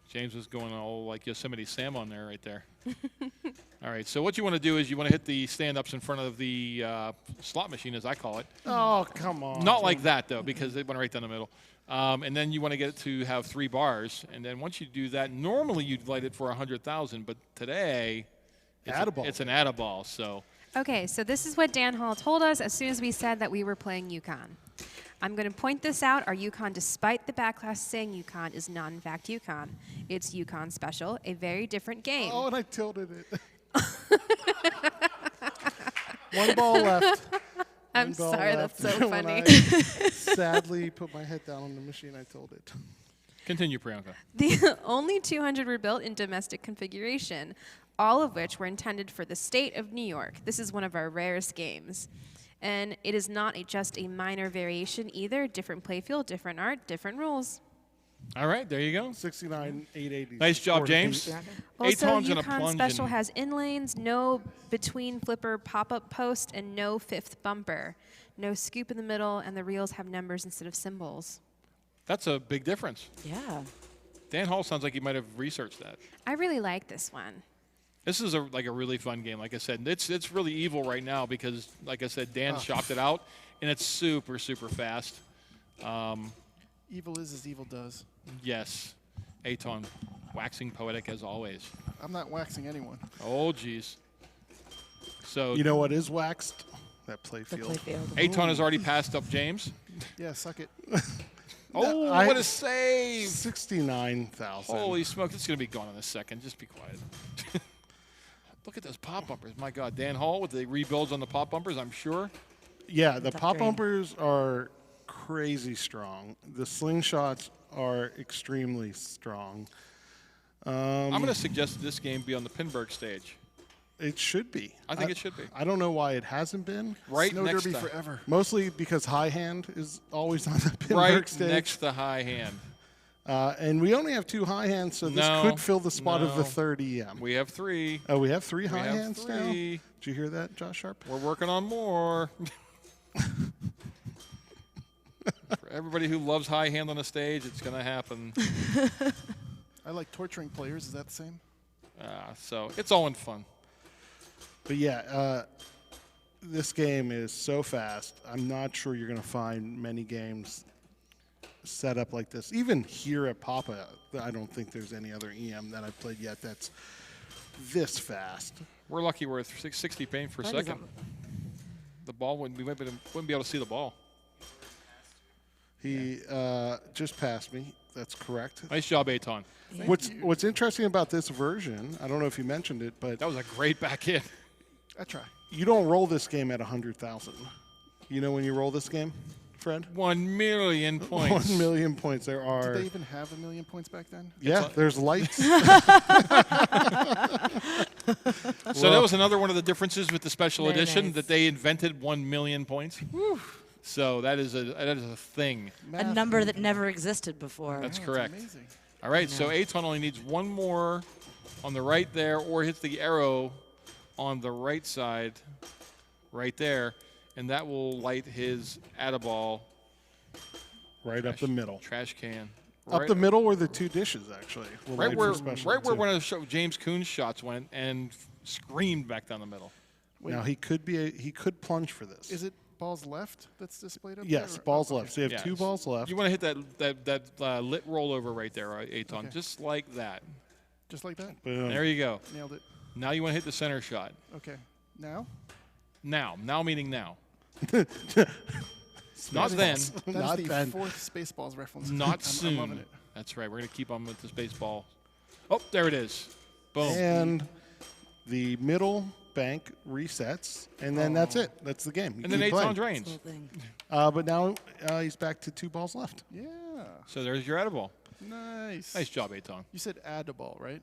James was going all like Yosemite Sam on there right there. All right, so what you want to do is you want to hit the stand-ups in front of the slot machine, as I call it. Oh, come on. Not like that, though, because they went right down the middle. And then you want to get it to have 3 bars. And then once you do that, normally you'd light it for 100,000, but today it's an Add-a-Ball. So Okay, so this is what Dan Hall told us as soon as we said that we were playing Yukon. I'm going to point this out. Our Yukon, despite the backlash saying Yukon, is not in fact Yukon. It's Yukon Special, a very different game. Oh, and I tilted it. 1 ball left. I'm 1 ball sorry, left. that's so When funny. I sadly put my head down on the machine, I tilted it. continue, Priyanka. The only 200 were built in domestic configuration, all of which were intended for the state of New York. This is one of our rarest games. And it is not just a minor variation either. Different playfield, different art, different rules. All right, there you go. 69,880. Nice job, James. Also, Aton's gonna Yukon plunge Special in. has inlanes, no between flipper pop-up post, and no 5th bumper. No scoop in the middle, and the reels have numbers instead of symbols. That's a big difference. Yeah. Dan Hall sounds like he might have researched that. I really like this one. This is a really fun game. Like I said, it's really evil right now because, like I said, Dan shopped it out, and it's super, super fast. Evil is as evil does. Yes. Aton, waxing poetic as always. I'm not waxing anyone. Oh, geez. So You know what is waxed? That The playfield. playfield. Aton has already passed up James. Yeah, suck it. Oh, I- what a save! 69,000. Holy smokes, it's going to be gone in a second. Just be quiet. Look at those pop bumpers. My God, Dan Hall with the rebuilds on the pop bumpers, I'm sure. Yeah, the Tough pop drain. bumpers are crazy strong. The slingshots are extremely strong. I'm going to suggest this game be on the Pinburg stage. It should be. I think it should be. I don't know why it hasn't been. Right Snow next Derby to forever. Mostly because high hand is always on the Pinburg right stage. next to high hand. And we only have 2 high hands, so this No, could fill the spot of the no. third EM. We have 3. Oh, we have 3 We high have hands now? 3. Did you hear that, Josh Sharp? We're working on more. For everybody who loves high hand on a stage, it's going to happen. I like torturing players. Is that the same? So it's all in fun. But yeah, this game is so fast. I'm not sure you're going to find many games set up like this. Even here at Papa, I don't think there's any other EM that I've played yet that's this fast. We're lucky we're at 60 pain for a That is second. The ball, we wouldn't be able to see the ball. He just passed me. That's correct. Nice job, Aton. What's interesting about this version, I don't know if you mentioned it, but That was a great back in. I try. you don't roll this game at 100,000. You know when you roll this game, Fred? 1 million points. 1 million points. There are. Did they even have 1 million points back then? Yeah, there's lights. So that was another one of the differences with the special Very edition nice. that they invented 1 million points. So that is a thing. A number that never existed before. That's Oh, correct. It's amazing. All right, so Aton only needs 1 more on the right there, or hits the arrow on the right side, right there, and that will light his Add-a-Ball right up the middle. trash can. Up Right- the middle or the 2 dishes, actually. Will Right light where, for special right where too. one of James Coon's shots went and screamed back down the middle. Now he could plunge for this. Is it balls left that's displayed up Yes, there? balls okay. left. So you have 2 Yes. balls left. You want to hit that lit rollover right there, Aton, Okay. just like that. Just like that? Boom. There you go. Nailed it. Now you want to hit the center shot. Okay. Now? Now meaning now. Not then, That is Not the then. 4th Spaceballs reference. not I'm soon. loving it. That's right. We're going to keep on with this baseball. Oh, there it is. Boom. And the middle bank resets, and then that's it. That's the game. You And then keep Aton playing. drains. Whole thing. But now he's back to 2 balls left. Yeah. So there's your Add-a-Ball. Nice. Nice job, Aton. You said add a ball, right?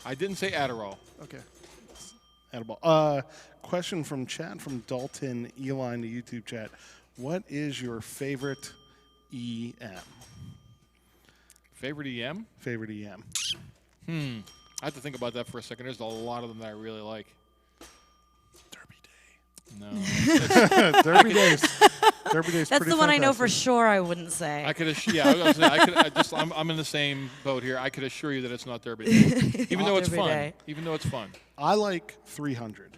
I didn't say Adderall. Okay. Edible. Question from chat from Dalton Eli in the YouTube chat. What is your favorite EM? Favorite EM? Favorite EM? I have to think about that for a second. There's a lot of them that I really like. Derby Day. No. Derby Days. Derby Days. That's the one I know for sure I wouldn't say. I could yeah, I was gonna say, I'm in the same boat here. I could assure you that it's not Derby Day. Even though it's Derby fun. Day. Even though it's fun. I like 300.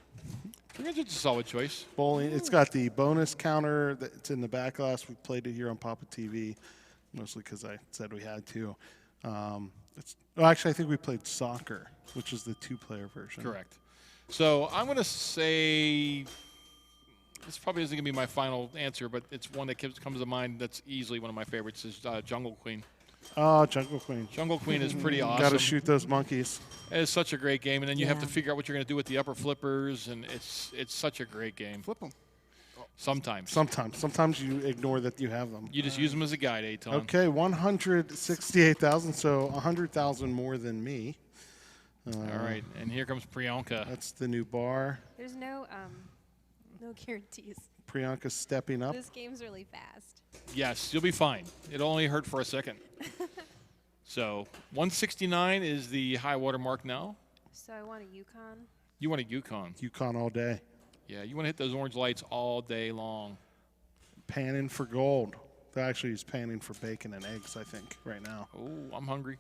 300's a solid choice. Bowling. It's got the bonus counter that's in the back glass. We played it here on PAPAtv, mostly because I said we had to. Actually, I think we played soccer, which is the 2-player version. Correct. So I'm going to say this probably isn't going to be my final answer, but it's one that comes to mind that's easily one of my favorites is Jungle Queen. Oh, Jungle Queen. Jungle Queen is pretty awesome. Got to shoot those monkeys. It's such a great game, and then you have to figure out what you're going to do with the upper flippers, and it's such a great game. Flip them. Sometimes. Sometimes you ignore that you have them. You just use them as a guide, Aton. Okay, 168,000, so 100,000 more than me. All right, and here comes Priyanka. That's the new bar. There's no guarantees. Priyanka's stepping up. This game's really fast. Yes, you'll be fine. It'll only hurt for a second. So 169 is the high water mark now. So I want a Yukon. You want a Yukon. Yukon all day. Yeah, you want to hit those orange lights all day long. Panning for gold. They actually use panning for bacon and eggs, I think, right now. Oh, I'm hungry.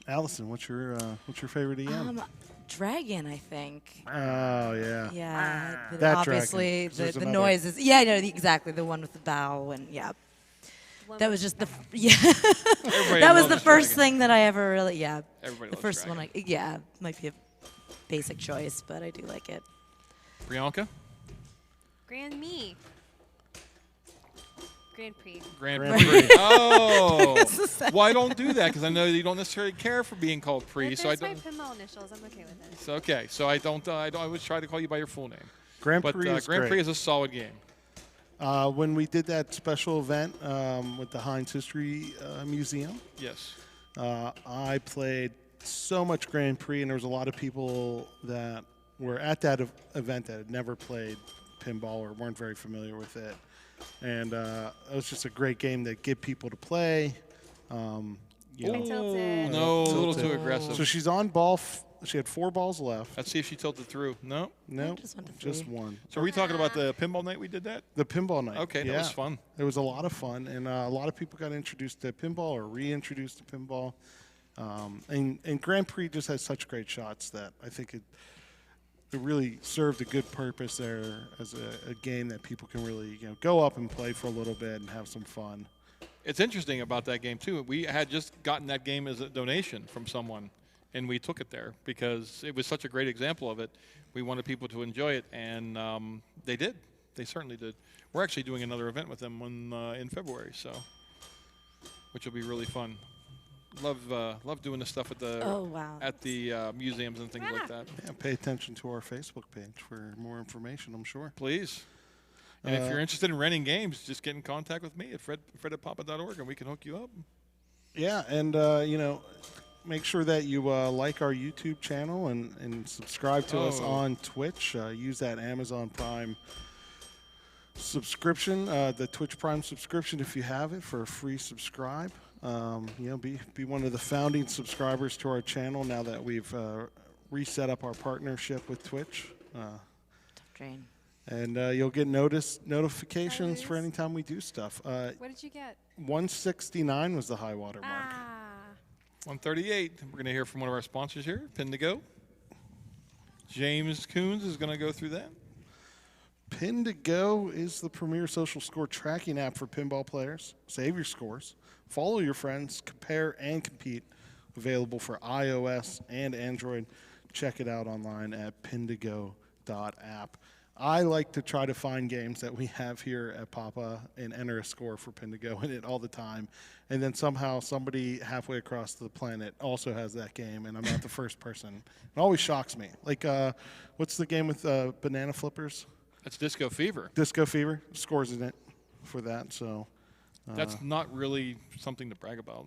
Allison, what's your favorite EM? Dragon, I think. Oh, yeah. Yeah, That obviously dragon. the noise is. Yeah, I know exactly the one with the bow and yeah. That was just the Everybody that was loves the first Dragon. thing that I ever really Everybody the loves first Dragon. one might be a basic choice, but I do like it. Priyanka? Grand Me. Grand Prix. Grand Prix. Oh, well, I don't do that because I know you don't necessarily care for being called Prix. If So I it's my don't. pinball initials, I'm okay with it. It's okay. So I don't. I always try to call you by your full name. Grand But Prix is Grand great. Prix is a solid game. When we did that special event with the Heinz History Museum, Yes. I played so much Grand Prix, and there was a lot of people that were at that event that had never played pinball or weren't very familiar with it. And it was just a great game to get people to play. You know. Tilted. No, a little Tilted. too aggressive. So she's on ball. She had 4 balls left. Let's see if she tilted through. No. No, just went to just 3. one. So are we talking about the pinball night we did that? The pinball night. Okay, yeah. that was fun. It was a lot of fun, and a lot of people got introduced to pinball or reintroduced to pinball. And Grand Prix just has such great shots that I think it really served a good purpose there as a game that people can really go up and play for a little bit and have some fun. It's interesting about that game too. We had just gotten that game as a donation from someone, and we took it there because it was such a great example of it. We wanted people to enjoy it, and they did. They certainly did. We're actually doing another event with them in February, so which will be really fun. Love doing the stuff at the museums and things like that. Yeah, pay attention to our Facebook page for more information, I'm sure. Please. And if you're interested in renting games, just get in contact with me at fred@papa.org, and we can hook you up. Yeah, and make sure that you like our YouTube channel and subscribe to us on Twitch. Use that Amazon Prime subscription, the Twitch Prime subscription if you have it, for a free subscribe. Be one of the founding subscribers to our channel now that we've reset up our partnership with Twitch. Tough drain. And you'll get notifications for any time we do stuff. What did you get? 169 was the high water mark. 138. We're going to hear from one of our sponsors here, Pindigo. James Coons is going to go through that. Pindigo is the premier social score tracking app for pinball players. Save your scores, follow your friends, compare and compete. Available for iOS and Android. Check it out online at pindigo.app. I like to try to find games that we have here at Papa and enter a score for Pindigo in it all the time. And then somehow somebody halfway across the planet also has that game, and I'm not the first person. It always shocks me. Like, what's the game with banana flippers? That's Disco Fever. Disco Fever. Scores in it for that. So that's not really something to brag about.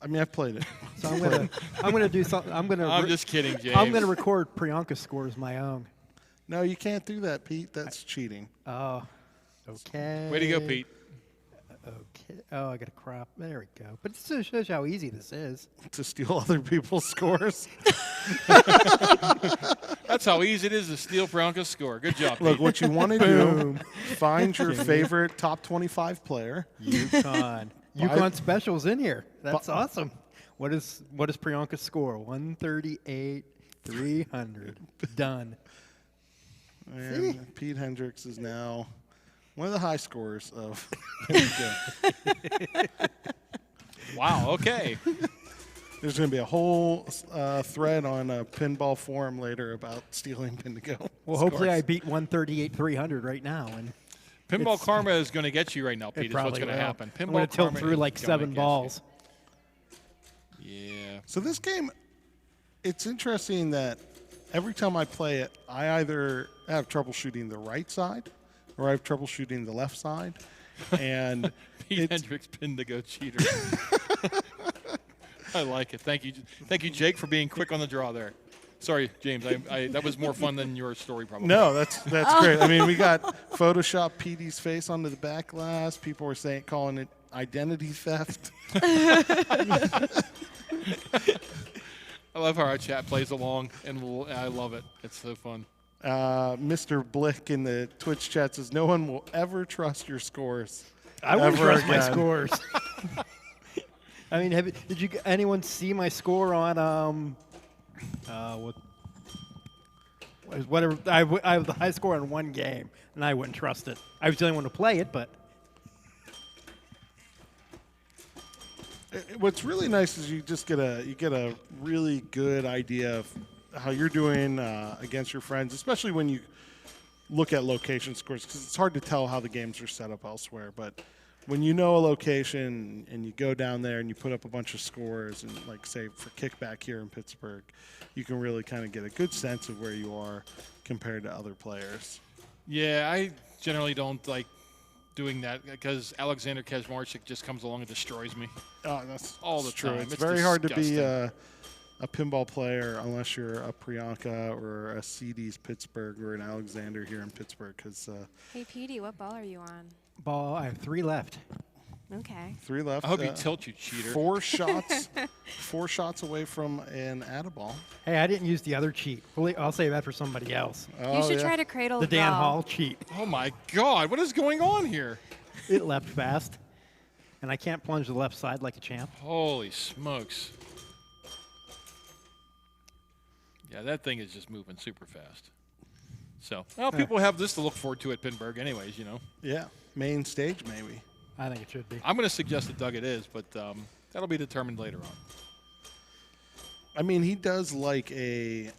I mean, I've played it. So I'm gonna do something. I'm just kidding, James. I'm gonna record Priyanka scores my own. No, you can't do that, Pete. That's cheating. Oh, okay. Way to go, Pete. Okay. Oh, I got to crop. There we go. But it still shows you how easy this is. To steal other people's scores. That's how easy it is to steal Bronco's score. Good job, Look, Pete. what you want to do, find your favorite top 25 player. Yukon. Yukon specials in here. That's awesome. What is Priyanka's score? 138, 300. Done. And Pete Hendricks is now one of the high scorers of. Wow, okay. There's going to be a whole thread on a pinball forum later about stealing Pindigo. Well, hopefully I beat 138, 300 right now. And Pinball Karma is going to get you right now, Pete, is what's going to happen. I'm going to tilt Karma through is like gonna 7 get balls. you. Yeah. So this game, it's interesting that every time I play it, I either have trouble shooting the right side or I have trouble shooting the left side. And Pete Hendricks Pindigo cheater. I like it. Thank you, Jake, for being quick on the draw there. Sorry, James. That was more fun than your story, probably. No, that's great. I mean, we got Photoshop PD's face onto the back glass. People were calling it identity theft. I love how our chat plays along, and I love it. It's so fun. Mr. Blick in the Twitch chat says, no one will ever trust your scores. I wouldn't trust my again." scores. I mean, did anyone see my score on whatever? I have the high score on one game, and I wouldn't trust it. I was the only one to play it, but what's really nice is you get a really good idea of how you're doing against your friends, especially when you look at location scores, because it's hard to tell how the games are set up elsewhere. But when you know a location and you go down there and you put up a bunch of scores, and like say for Kickback here in Pittsburgh, you can really kind of get a good sense of where you are compared to other players. Yeah, I generally don't like doing that because Alexander Kazmarchik just comes along and destroys me. Oh, that's all the true. time. It's It's very hard to be disgusting. a pinball player unless you're a Priyanka or a CD's Pittsburgh or an Alexander here in Pittsburgh. Because Hey, Petey, what ball are you on? I have 3 left. Okay. 3 left. I hope you tilt, you cheater. 4 shots. 4 shots away from an Atta-ball. Hey, I didn't use the other cheat. I'll save that for somebody else. You should try to cradle The Dan ball. Hall cheat. Oh my God, what is going on here? It left fast, and I can't plunge the left side like a champ. Holy smokes. Yeah, that thing is just moving super fast. So, well, people have this to look forward to at Pinburg anyways, you know. Yeah, main stage maybe. I think it should be. I'm going to suggest that Doug it is, but that'll be determined later on. I mean, he does like a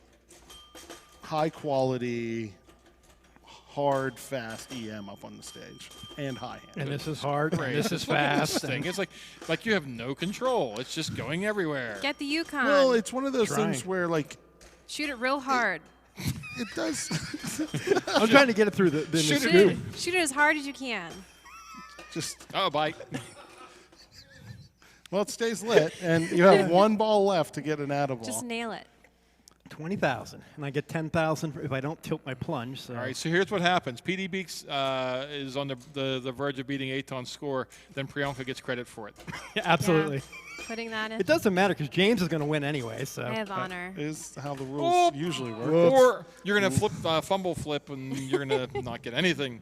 high-quality, hard, fast EM up on the stage and high-hand. And this is hard, and Great. this is Look at fast. this thing. It's like you have no control. It's just going everywhere. Get the Yukon. Well, it's one of those things where, like, Shoot it real hard. it does. I'm trying to get it through the Shoot scoop. it as hard as you can. Just oh, bite. Well, it stays lit, and you have 1 ball left to get an Atta-ball. Just nail it. 20,000, and I get 10,000 if I don't tilt my plunge. So. All right, so here's what happens. PD Beaks is on the verge of beating Aton's score. Then Priyanka gets credit for it. Yeah, absolutely. Putting that in. It doesn't matter because James is going to win anyway. So I have honor. Is how the rules usually work. Or you're going to flip, fumble flip, and you're going to not get anything.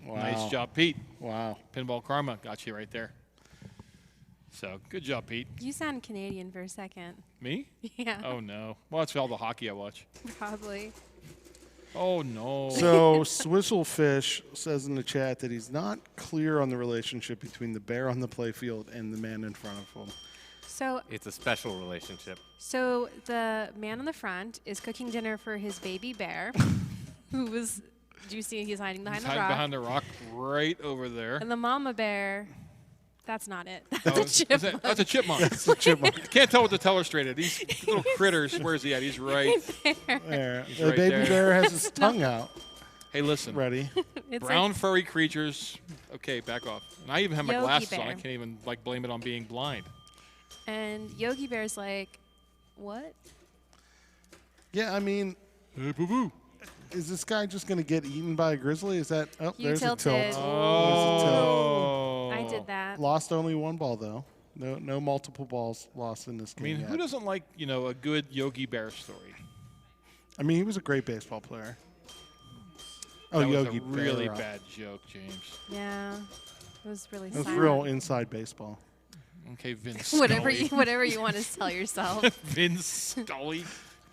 Wow. Nice job, Pete. Wow. Pinball Karma got you right there. So, good job, Pete. You sound Canadian for a second. Me? Yeah. Oh, no. Well, it's all the hockey I watch. Probably. Oh, no. So, Swizzlefish says in the chat that he's not clear on the relationship between the bear on the playfield and the man in front of him. So It's a special relationship. So the man on the front is cooking dinner for his baby bear, who was, do you see he's hiding behind He's the hiding rock? behind the rock right over there. And the mama bear, that's not it. That's Oh, a is chipmunk. that's a chipmunk. That's a chipmunk. Can't tell what the teller's straight at. These little critters, where is he at? He's right. There. He's The right baby there. bear has his tongue out. Hey, listen. Ready. It's Brown like furry creatures. Okay, back off. And I even have my Yogi glasses on. Bear. I can't even blame it on being blind. and Yogi Bear's like, what? Yeah, I mean, Hey, boo boo. is this guy just going to get eaten by a grizzly? Is that? Oh, You there's a tilt. tilted. There's a tilt. Oh. I did that. Lost only one ball though. No multiple balls lost in this I game. mean, who doesn't like, a good Yogi Bear story? I mean, he was a great baseball player. That Oh, was Yogi a really Berra. bad joke, James. Yeah, it was really It was silent. real inside baseball. Okay, Vince whatever Scully. whatever you want to tell yourself. Vince Scully.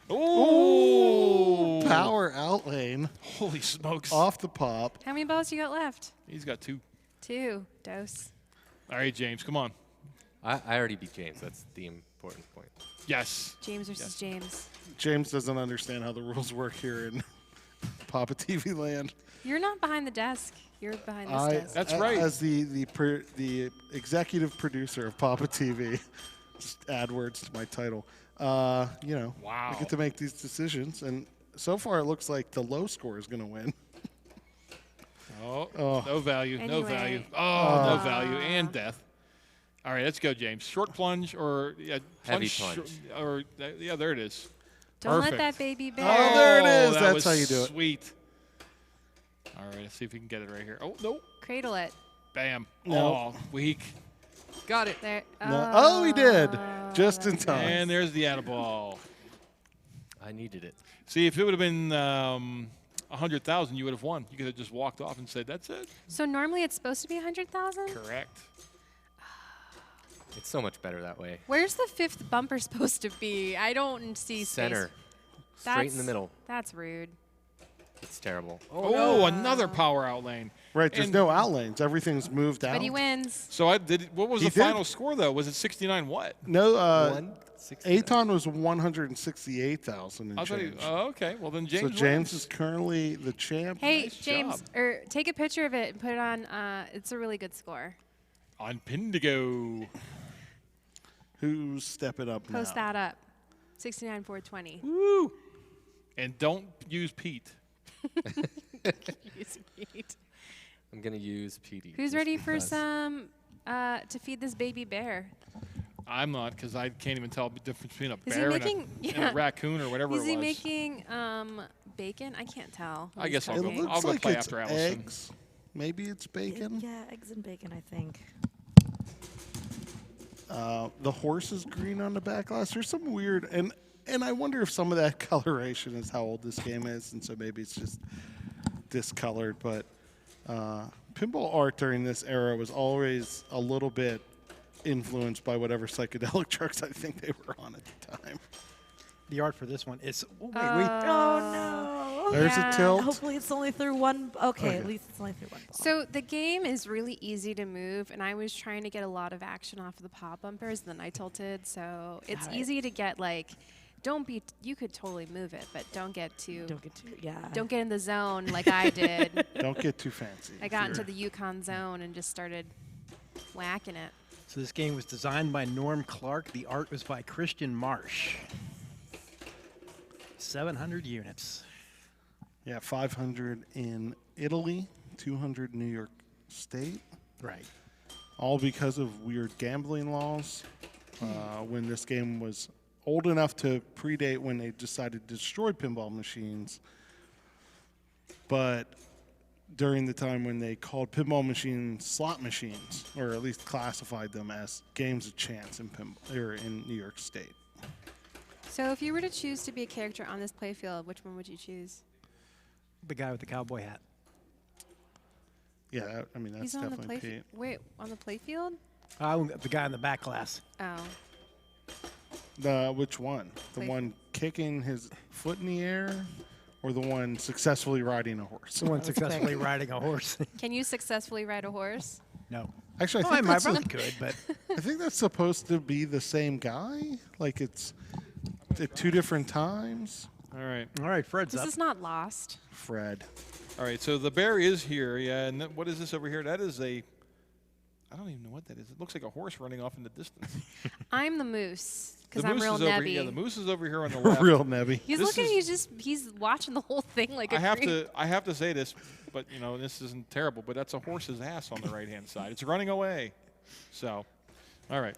Oh! Power out lane Holy smokes. off the pop. How many balls you got left? He's got 2. 2. Dose. All right, James, come on. I already beat James. That's the important point. Yes. James versus James. James doesn't understand how the rules work here in Papa TV land. You're not behind the desk. You're behind this desk. That's right. As the executive producer of Papa TV, just add words to my title. Wow. I get to make these decisions, and so far it looks like the low score is going to win. Oh, no value, no Anyway. value. Oh, no value, and death. All right, let's go, James. Short plunge or Heavy plunge. plunge. Or there it is. Don't Perfect. let that baby bear. Oh, there it is. That That's was how you do it. Sweet. All right, let's see if we can get it right here. Oh, no. Cradle it. Bam. No. Oh, weak. Got it. There. No. Oh, he did. Just in time. And there's the attaboy. I needed it. See, if it would have been 100,000, you would have won. You could have just walked off and said, "That's it." So normally it's supposed to be 100,000? Correct. It's so much better that way. Where's the 5th bumper supposed to be? I don't see space. Center. Straight in the middle. That's rude. It's terrible. Oh, another power out lane. Right, there's And- no out lanes. Everything's moved out. But he wins. So what was He the did. final score though? Was it 69 what? No, 169. Aton was 168,000 and I thought change. okay. Well then So James. James wins. is currently the champ. Hey, Nice James, job. take a picture of it and put it on. It's a really good score. On Pindigo. Who's stepping up Post now? that up. 69,420. Woo! And don't use Pete. I'm going to use PD. Who's just ready for because. some to feed this baby bear? I'm not because I can't even tell the difference between a Is he bear making- and a raccoon or whatever Is it he was. making bacon? I can't tell. what I he's guess I'll It go. cooking. looks go like play it's after Allison. eggs. Maybe it's bacon. Yeah, eggs and bacon, I think. The horse is green on the back glass. There's some weird, and I wonder if some of that coloration is how old this game is, and so maybe it's just discolored. But pinball art during this era was always a little bit influenced by whatever psychedelic drugs I think they were on at the time. The art for this one is. Oh, wait, Oh, no. There's Yeah. a tilt. Hopefully it's only through one. Okay, Okay. at least it's only through one. ball. So the game is really easy to move, and I was trying to get a lot of action off of the pop bumpers, and then I tilted. So it's Got it. easy to get like, don't be. You could totally move it, but don't get too. Don't get too. Yeah. Don't get in the zone like I did. Don't get too fancy. I got into the Yukon zone and just started whacking it. So this game was designed by Norm Clark. The art was by Christian Marsh. 700 units. Yeah, 500 in Italy, 200 in New York State. Right. All because of weird gambling laws. When this game was old enough to predate when they decided to destroy pinball machines, but during the time when they called pinball machines slot machines, or at least classified them as games of chance in pinball or in New York State. So if you were to choose to be a character on this playfield, which one would you choose? The guy with the cowboy hat. Yeah, I mean that's He's on the definitely playfield. Pete. Wait, on the playfield? The guy in the back glass. Oh. Which one? The Play- one kicking his foot in the air, or the one successfully riding a horse? Someone successfully riding a horse. Can you successfully ride a horse? No. Actually, I Oh, I think might that's probably could, but I think that's supposed to be the same guy. Like it's at two different times. All right. all right, Fred's This up. is not Lost. Fred. All right. So the bear is here. Yeah. And what is this over here? That is a. I don't even know what that is. It looks like a horse running off in the distance. I'm the moose because The I'm moose real is over nebby. here. Yeah, the moose is over here on the left. Real Nebby. He's This looking. is- He's watching the whole thing like a I have creep. to say this, but this isn't terrible. But that's a horse's ass on the right hand side. It's running away. So, all right.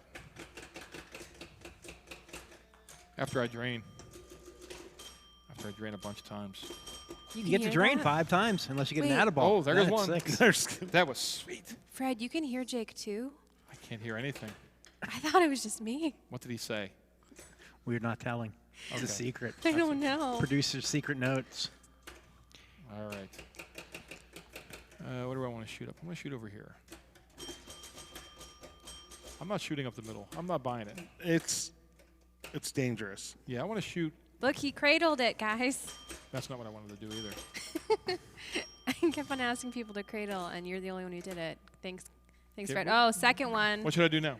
After I drain a bunch of times. You get to hear drain that? 5 times unless you get Wait. an attaboy. Oh, there goes Then it's one. 6. There's That was sweet. Fred, you can hear Jake too. Can't hear anything. I thought it was just me. What did he say? We're not telling. It's a Okay. secret. I don't know. Producer's secret notes. All right. What do I want to shoot up? I'm going to shoot over here. I'm not shooting up the middle. I'm not buying it. It's dangerous. Yeah, I want to shoot. Look, he cradled it, guys. That's not what I wanted to do either. I kept on asking people to cradle, and you're the only one who did it. Thanks, Okay, Fred. wh- Oh, second one. What should I do now?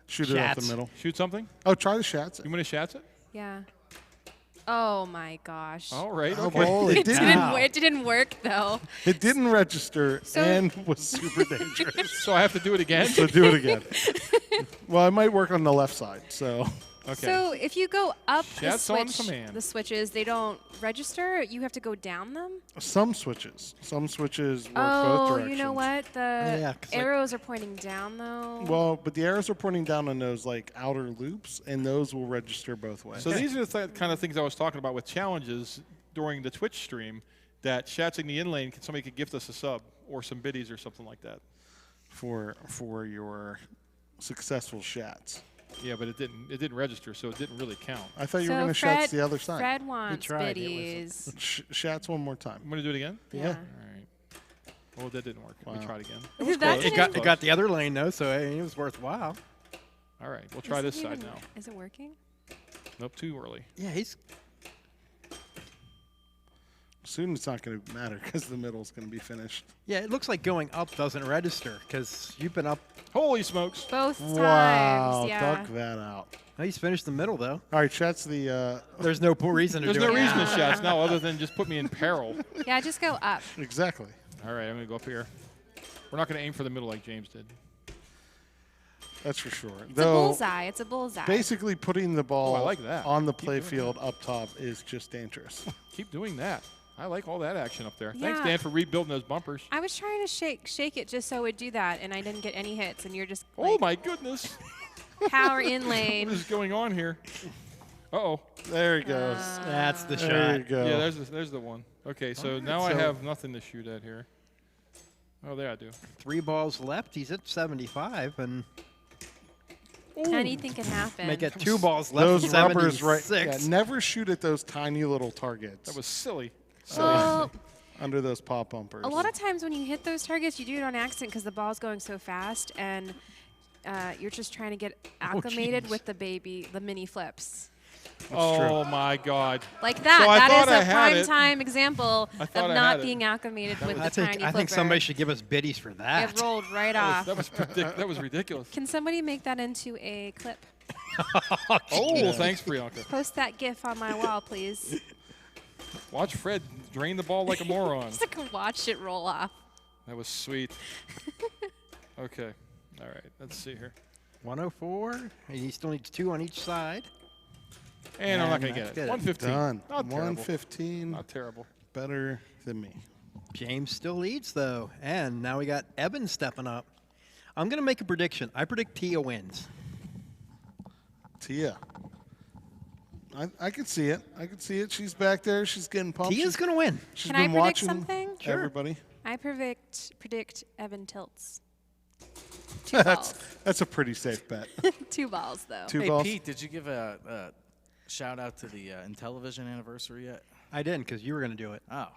Shoot it up the Shats. middle. Shoot something? Oh, try the shats. You want to shats it? Yeah. Oh my gosh. All right. Oh, Okay. well, It it didn't. it didn't work though. It didn't register So- and was super dangerous. So I have to do it again? So do it again. Well, it might work on the left side. So Okay. So if you go up Shats on the command. switches, they don't register. You have to go down them. some switches work both Oh, directions. you know what? The Yeah, 'cause, like- arrows are pointing down though. Well, but the arrows are pointing down on those like outer loops, and those will register both ways. So these are the kind of things I was talking about with challenges during the Twitch stream, that shatsing the in lane, somebody could gift us a sub or some biddies or something like that. for your successful shats. Yeah, but it didn't register, so it didn't really count. I thought you were So going to Fred, shats the other side. Fred wants tried. It biddies. Shats one more time. I'm going to do it again? Yeah. All right. Well, that didn't work. We Wow. tried again. That It got the other lane though, so it was worthwhile. All right, we'll try this side now. Is it working? Nope, too early. Yeah, he's Soon it's not going to matter because the middle's going to be finished. yeah. It looks like going up doesn't register because you've been up. Holy smokes. Both times. Wow, Yeah. dug that out. Oh, he's finished the middle though. All right, shats the There's no reason to There's do no it. reason to Yeah. shats now other than just put me in peril. Yeah, just go up. exactly. All right, I'm going to go up here. We're not going to aim for the middle like James did. That's for sure. It's a Though bullseye. It's a bullseye. basically putting the ball I like that. on the Keep play doing field up top is just dangerous. Keep doing that. I like all that action up there. Thanks, Yeah. Dan, for rebuilding those bumpers. I was trying to shake it just so it would do that, and I didn't get any hits. And you're just Oh, like, my goodness. power in What lane. is going on here? Uh-oh. There he goes. That's the There you shot. go. Yeah, there's the one. Okay, so now I so- have nothing to shoot at here. Oh, there I do. 3 balls left. He's at 75, and Anything can happen. make it 2 balls left. Those and rubbers, right? 76. Yeah, never shoot at those tiny little targets That was silly. Well, under those pop bumpers. a lot of times when you hit those targets, you do it on accident because the ball's going so fast, and you're just trying to get acclimated with the mini flips. Oh, my God. Like that. So I That thought I is a had prime it. time example I of thought I not had it. being acclimated with the I think tiny I think flipper. somebody should give us biddies for that. It rolled right off. That was ridiculous. Can somebody make that into a clip? Oh, thanks, Priyanka. Post that GIF on my wall, please. Watch Fred drain the ball like a moron. Just like watch it roll off. That was sweet. Okay. All right. Let's see here. 104. And he still needs 2 on each side. And I'm not And going to get that's it. good. 115. Done. Not terrible. 115. Not terrible. Better than me. James still leads though, and now we got Evan stepping up. I'm gonna make a prediction. I predict Tia wins. Tia. I can see it. I can see it. She's back there. She's getting pumped. Tia's gonna win. She's Can I been predict watching something? Sure. everybody. I predict Evan tilts. 2 balls. That's a pretty safe bet. 2 balls, though. 2 Hey, balls. Pete, did you give a shout out to the Intellivision anniversary yet? I didn't because you were gonna do it. Oh.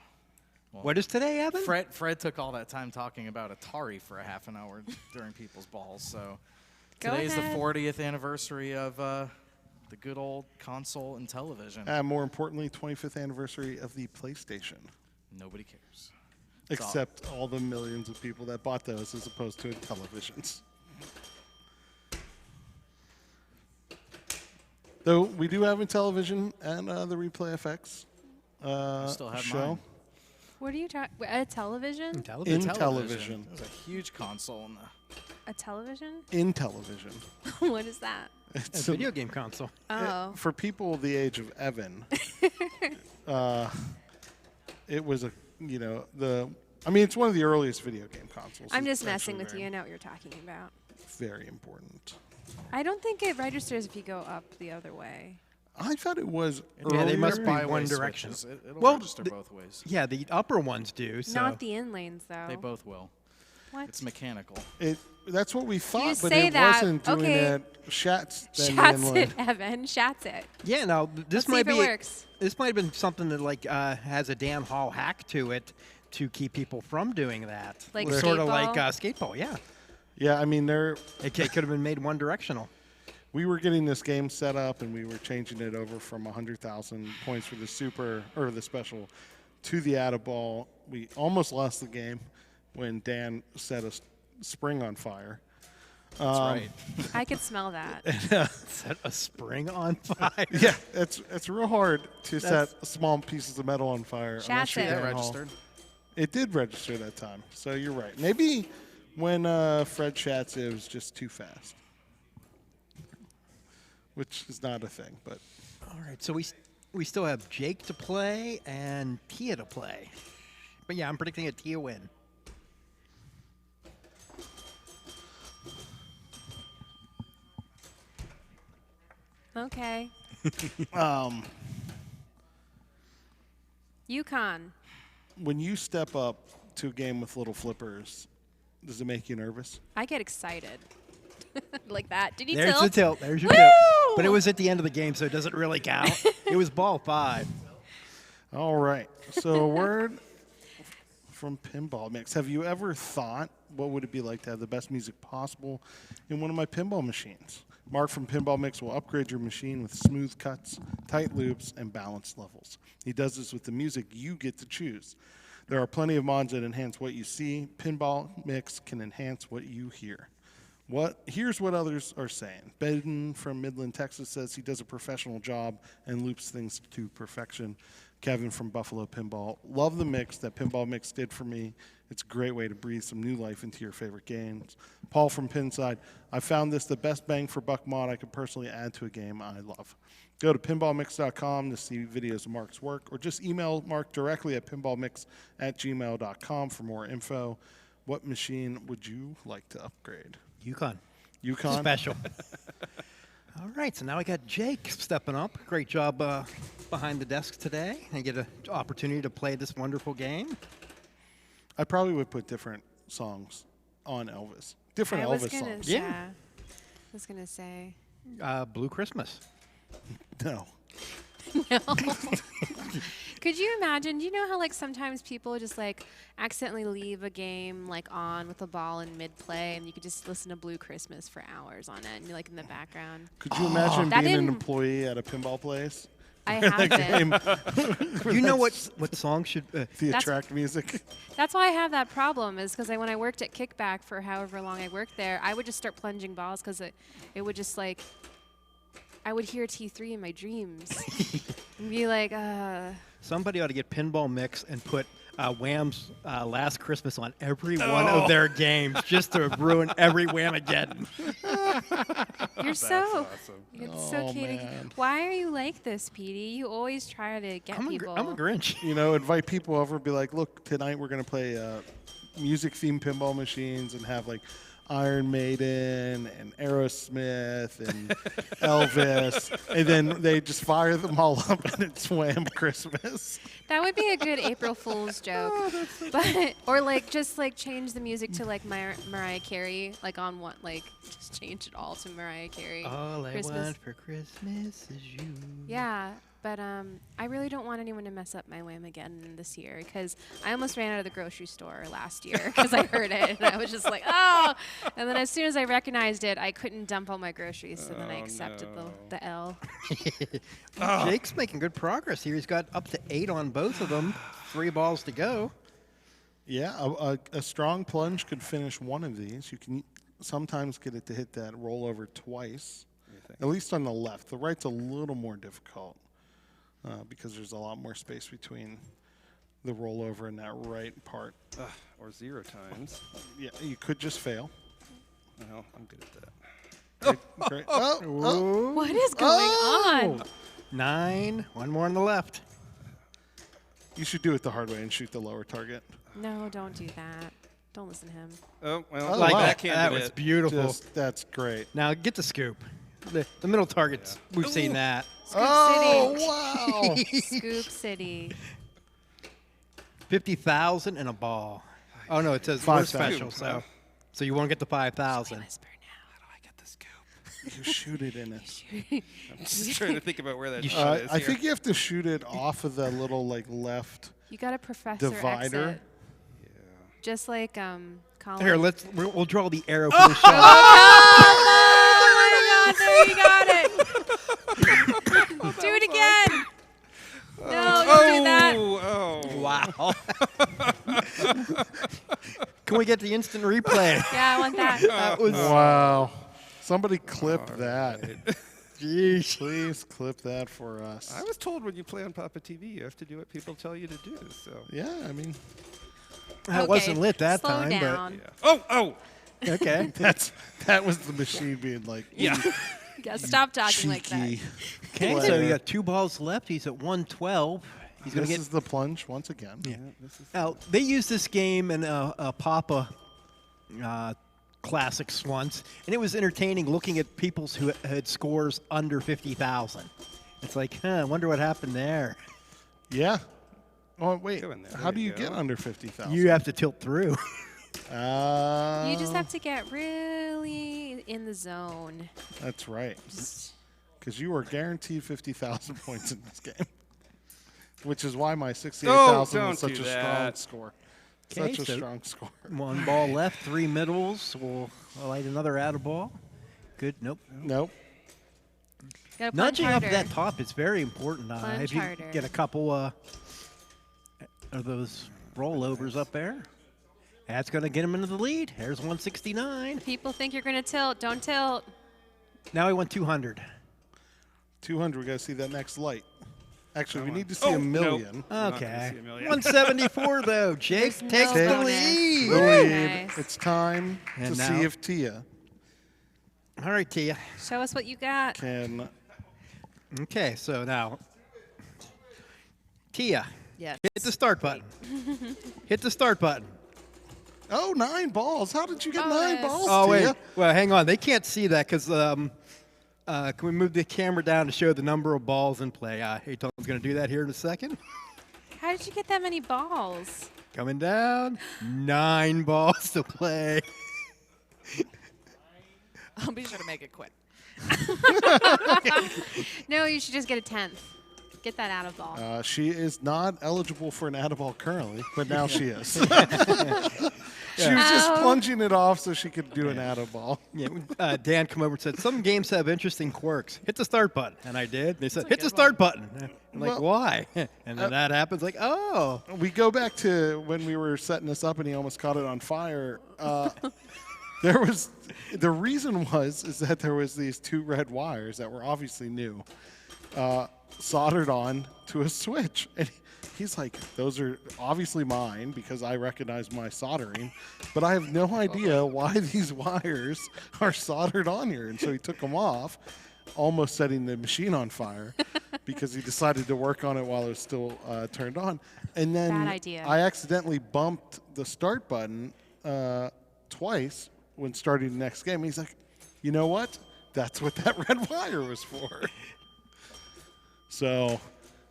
What is today, Evan? Fred took all that time talking about Atari for a half an hour during people's balls. So Go today's ahead. the 40th anniversary of the good old console and television. More importantly, 25th anniversary of the PlayStation. Nobody cares. Except all the millions of people that bought those as opposed to televisions. Though we do have a television and the Replay FX Still have show. mine. What are you talking? A television? Television. In television. It was a huge console. In the A television? In television. What is that? It's A video game console. Oh. for people the age of Evan, it was it's one of the earliest video game consoles. I'm It's just messing actually with you. I know what you're talking about. Very important. I don't think it registers if you go up the other way. I thought it was Yeah, they earlier. must be Byway one direction. switches. It'll Well, register the- both ways. Yeah, the upper ones do. So Not the in lanes, though. They both will. What? It's mechanical. That's what we thought, but say it that. wasn't doing Okay. it. Shats then Shats the it, inline. Evan. Shats it. Yeah, no, this Let's see might if it be works. this might have been something that like has a Dan Hall hack to it to keep people from doing that. Like sort of skateball? like skateball, yeah. Yeah, I mean, It could have been made one directional. we were getting this game set up, and we were changing it over from 100,000 points for the super or the special to the add-a-ball. We almost lost the game when Dan set a spring on fire. That's right. I could smell that. Set a spring on fire. Yeah, it's real hard to set small pieces of metal on fire. unless Shats you're it. Dan That Hall. registered. It did register that time, so you're right. Maybe when Fred shats it was just too fast, which is not a thing. But All right, so we still have Jake to play and Tia to play. But yeah, I'm predicting a Tia win. Okay. Yukon. when you step up to a game with little flippers, does it make you nervous? I get excited. Like that. Did he There's tilt? the tilt. There's your Woo! tilt. But it was at the end of the game, so it doesn't really count. It was ball 5. All right. So a word from PinballMIX. Have you ever thought, what would it be like to have the best music possible in one of my pinball machines? Mark from PinballMIX will upgrade your machine with smooth cuts, tight loops, and balanced levels. He does this with the music you get to choose. There are plenty of mods that enhance what you see. PinballMIX can enhance what you hear. Here's what others are saying. Ben from Midland, Texas says he does a professional job and loops things to perfection. Kevin from Buffalo Pinball, love the mix that PinballMIX did for me. It's a great way to breathe some new life into your favorite games. Paul from Pinside, I found this the best bang for buck mod I could personally add to a game I love. Go to pinballmix.com to see videos of Mark's work, or just email Mark directly at pinballmix@gmail.com for more info. What machine would you like to upgrade? Yukon. Yukon? Special. All right, so now I got Jake stepping up. Great job behind the desk today. I get an opportunity to play this wonderful game. I probably would put different songs on Elvis. Different I was Elvis gonna, songs. Yeah. I was gonna say. Blue Christmas. No. No. Could you imagine? You know how like sometimes people just like accidentally leave a game like on with a ball in mid play, and you could just listen to Blue Christmas for hours on it, and you're like in the background. Could you imagine That being an didn't- employee at a pinball place? I have been. You know what song should... The That's- attract music. That's why I have that problem. Is because when I worked at Kickback for however long I worked there, I would just start plunging balls because it would just like I would hear T3 in my dreams and be like, Somebody ought to get PinballMIX and put Wham's Last Christmas on every one of their games just to ruin every Wham again. You're so Oh, kidding. man. Why are you like this, Petey? You always try to get people. I'm a Grinch. You know, invite people over, be like, look, tonight we're going to play music-themed pinball machines and have like Iron Maiden and Aerosmith and Elvis. And then they just fire them all up and it's Wham Christmas. That would be a good April Fool's joke. But or like just like change the music to like Mariah Carey, like on one, like just change it all to Mariah Carey. All I Christmas. want for Christmas is you. Yeah, but I really don't want anyone to mess up my Wham again this year because I almost ran out of the grocery store last year because I heard it and I was just like, oh! And then as soon as I recognized it, I couldn't dump all my groceries, so then I accepted the L. Jake's making good progress here. He's got up to 8 on both of them. 3 balls to go. Yeah, a strong plunge could finish one of these. You can sometimes get it to hit that rollover twice, at least on the left. The right's a little more difficult because there's a lot more space between the rollover and that right part. Or 0 times. Yeah, you could just fail. Well, I'm good at that. Great. Oh, What is going on? 9. 1 more on the left. you should do it the hard way and shoot the lower target. No, don't do that. Don't listen to him. Oh, well, Oh, Like wow. that. can't That do was it. beautiful. That's great. Now get the scoop. The middle targets. We've seen that. Scoop Oh, City. wow. Scoop City. 50,000 and a ball. Oh no, it says we're 5,000. special. So So you won't get the 5,000. You shoot it in it. I'm just trying to think about where that I shot is. think you have to shoot it off of the little left You got a professor divider. exit. Just like Colin. Here, we'll draw the arrow for the shot. Oh my God! There you got it. Do it again. No, don't do that. Wow. Can we get the instant replay? Yeah, I want that. That was Wow. Somebody clip that. Jeez. Please clip that for us. I was told when you play on PAPAtv, you have to do what people tell you to do. So Yeah, I mean, It wasn't lit that slow time, down. oh, but okay. that was the machine being like, yeah. You gotta stop talking like that. cheeky. Okay, so you got 2 balls left. He's at 112. He's going This to is the plunge once again. Yeah. Now, they used this game in a Papa Classics once, and it was entertaining looking at people who had scores under 50,000. It's like, I wonder what happened there. Yeah. Oh, wait. Go in there. How There do you you go. get under 50,000? You have to tilt through. You just have to get really in the zone. That's right. Because you are guaranteed 50,000 points in this game. Which is why my 68,000 don't was such do a strong that. score. Okay, Such a so strong score. 1 ball left, 3 middles. We'll light another out of ball. Good. Nope. Nope. Gotta plunge Nudging up harder. that top is very important. Plunge If you harder. get a couple of those rollovers up there, that's going to get him into the lead. There's 169. People think you're gonna tilt. Don't tilt. Now he won 200. 200, we got to see that next light. Actually, we need to see Oh, a nope. million. not Okay. gonna see a million. 174 though. Jake There's takes no the bonus. lead. The lead. Nice. It's time And to now- see if Tia All right, Tia. Show us what you got. can. Okay, so now, Tia, Yes. hit the start button. Hit the start button. Oh, 9 balls. How did you get 9 Bonus. balls, Oh, wait. Tia? Well, hang on. They can't see that because can we move the camera down to show the number of balls in play? Hey, Tom's going to do that here in a second. How did you get that many balls? Coming down. 9 balls to play. I'll be sure to make it quick. No, you should just get a 10th. Get that out of ball. She is not eligible for an out-of-ball currently, but now she is. She was just Oh. plunging it off so she could do an out-of-ball. Yeah, Dan come over and said, some games have interesting quirks. Hit the start button. And I did. They said, hit the start button. I'm like, Well, why? And then that happens. Like, oh. We go back to when we were setting this up and he almost caught it on fire. The reason is that there was these 2 red wires that were obviously new, soldered on to a switch. And he's like, those are obviously mine because I recognize my soldering, but I have no idea why these wires are soldered on here. And so he took them off, almost setting the machine on fire because he decided to work on it while it was still turned on. And then Bad idea. I accidentally bumped the start button twice when starting the next game. He's like, you know what? That's what that red wire was for. So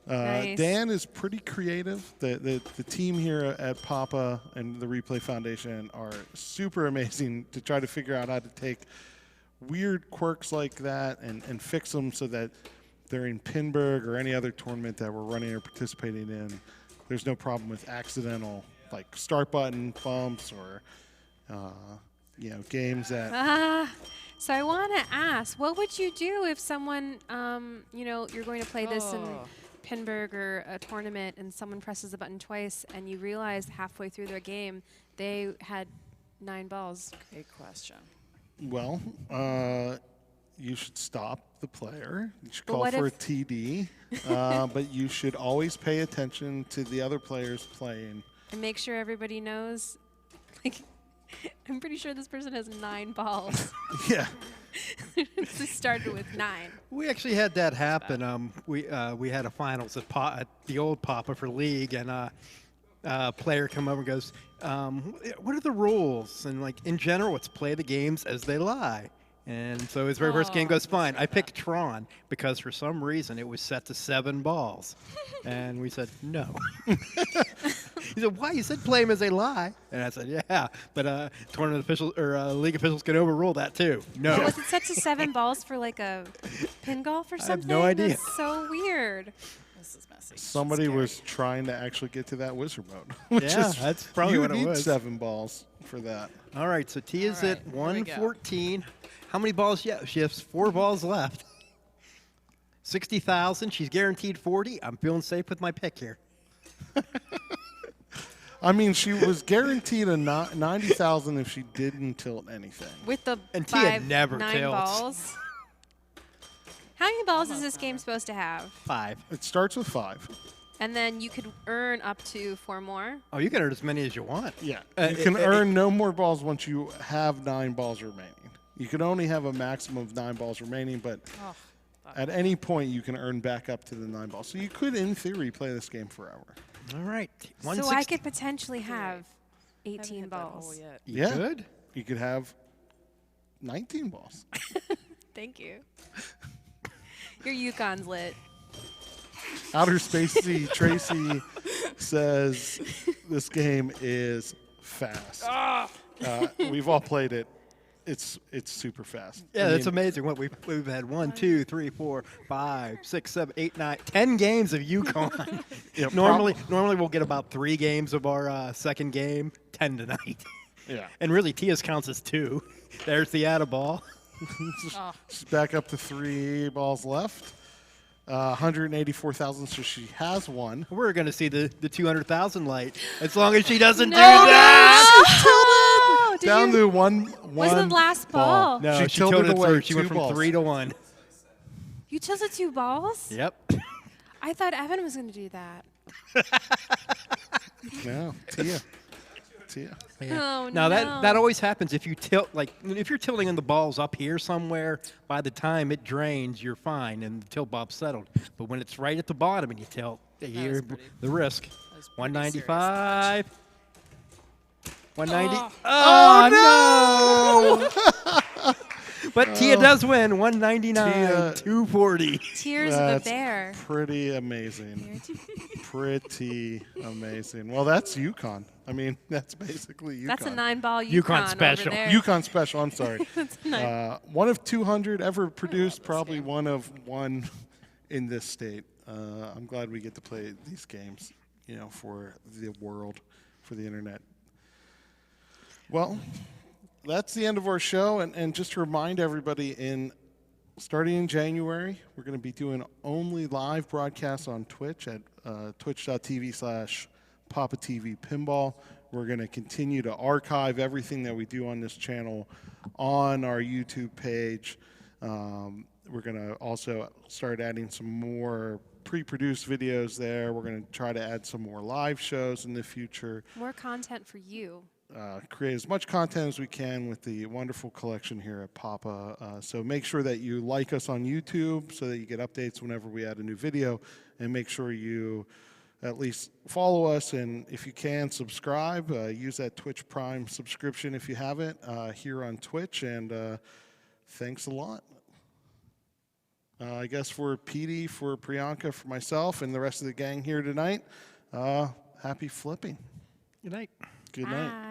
Nice. Dan is pretty creative. The team here at Papa and the Replay Foundation are super amazing to try to figure out how to take weird quirks like that and fix them so that they're in Pinburg or any other tournament that we're running or participating in. There's no problem with accidental like start button bumps or games that. So I want to ask, what would you do if someone, you're going to play this in Pinburg or a tournament and someone presses the button twice and you realize halfway through their game they had 9 balls? Great question. Well, you should stop the player. You should But call what for a if- TD. But you should always pay attention to the other players playing. And make sure everybody knows, like, I'm pretty sure this person has 9 balls. Yeah. This started with 9. We actually had that happen. We had a finals at the old Papa for League, and a player come over and goes, what are the rules? And like, in general, it's play the games as they lie. And so his very first game goes, fine. I picked Tron because for some reason it was set to 7 balls. And we said, no. He said, "Why? You said play him as they lie." And I said, "Yeah, but tournament officials or league officials can overrule that too." No. So was it set to 7 balls for like a pin golf or something? I have no idea. That's so weird. This is messy. Somebody was trying to actually get to that wizard mode. Which Yeah, is, that's probably you what it need was. 7 balls for that. All right, so T is All right, at here we go. 114. How many balls? Yeah, she has 4 balls left. 60,000. She's guaranteed 40. I'm feeling safe with my pick here. I mean, she was guaranteed a 90,000 if she didn't tilt anything. With the And Tia 9 never tilts. balls. How many balls is this game supposed to have? 5. It starts with 5. And then you could earn up to 4 more. Oh, you can earn as many as you want. Yeah. You can earn no more balls once you have 9 balls remaining. You can only have a maximum of 9 balls remaining, but at any point you can earn back up to the 9 balls. So you could, in theory, play this game forever. All right. So 160. I could potentially have 18 Haven't hit that hole balls. yet. You could. You could have 19 balls. Thank you. Your Yukon's lit. Outer Spacey Tracy says this game is fast. We've all played it. It's super fast. Yeah, I that's mean, amazing. What we've had 1, 2, 3, 4, 5, 6, 7, 8, 9, 10 games of Yukon. Yeah, normally we'll get about 3 games of our second game. 10 tonight. Yeah. And really, Tia's counts as 2. There's the atta ball. She's back up to 3 balls left. 184,000, so she has 1. We're going to see the 200,000 light as long as she doesn't do No, that. no! Did Down you- to one Was the last ball? No, She she tilted tilted away through. She 2 went from balls. 3 to 1. You tilted 2 balls? Yep. I thought Evan was going to do that. No, Tia. Oh, Now no. that always happens if you tilt, like if you're tilting in the balls up here somewhere, by the time it drains, you're fine and the tilt bob's settled. But when it's right at the bottom and you tilt, you're the risk. was pretty 195. 190. Oh, no! But Tia does win. 199. Tia- 240. Tears of That's the bear. pretty amazing. Pretty amazing. Well, that's Yukon. I mean, that's basically Yukon. That's a 9-ball Yukon Yukon special. over there. Yukon special. I'm sorry. That's a 9. 1 of 200 ever produced. Probably 1 of 1 in this state. I'm glad we get to play these games, for the world, for the internet. Well, that's the end of our show. And just to remind everybody, starting in January, we're going to be doing only live broadcasts on Twitch at twitch.tv/PAPAtv Pinball. We're going to continue to archive everything that we do on this channel on our YouTube page. We're going to also start adding some more pre-produced videos there. We're going to try to add some more live shows in the future. More content for you. Create as much content as we can with the wonderful collection here at Papa. So make sure that you like us on YouTube so that you get updates whenever we add a new video, and make sure you at least follow us, and if you can, subscribe. Use that Twitch Prime subscription if you have it here on Twitch, and thanks a lot. I guess for Petey, for Priyanka, for myself, and the rest of the gang here tonight, happy flipping. Good night. Good night. Bye.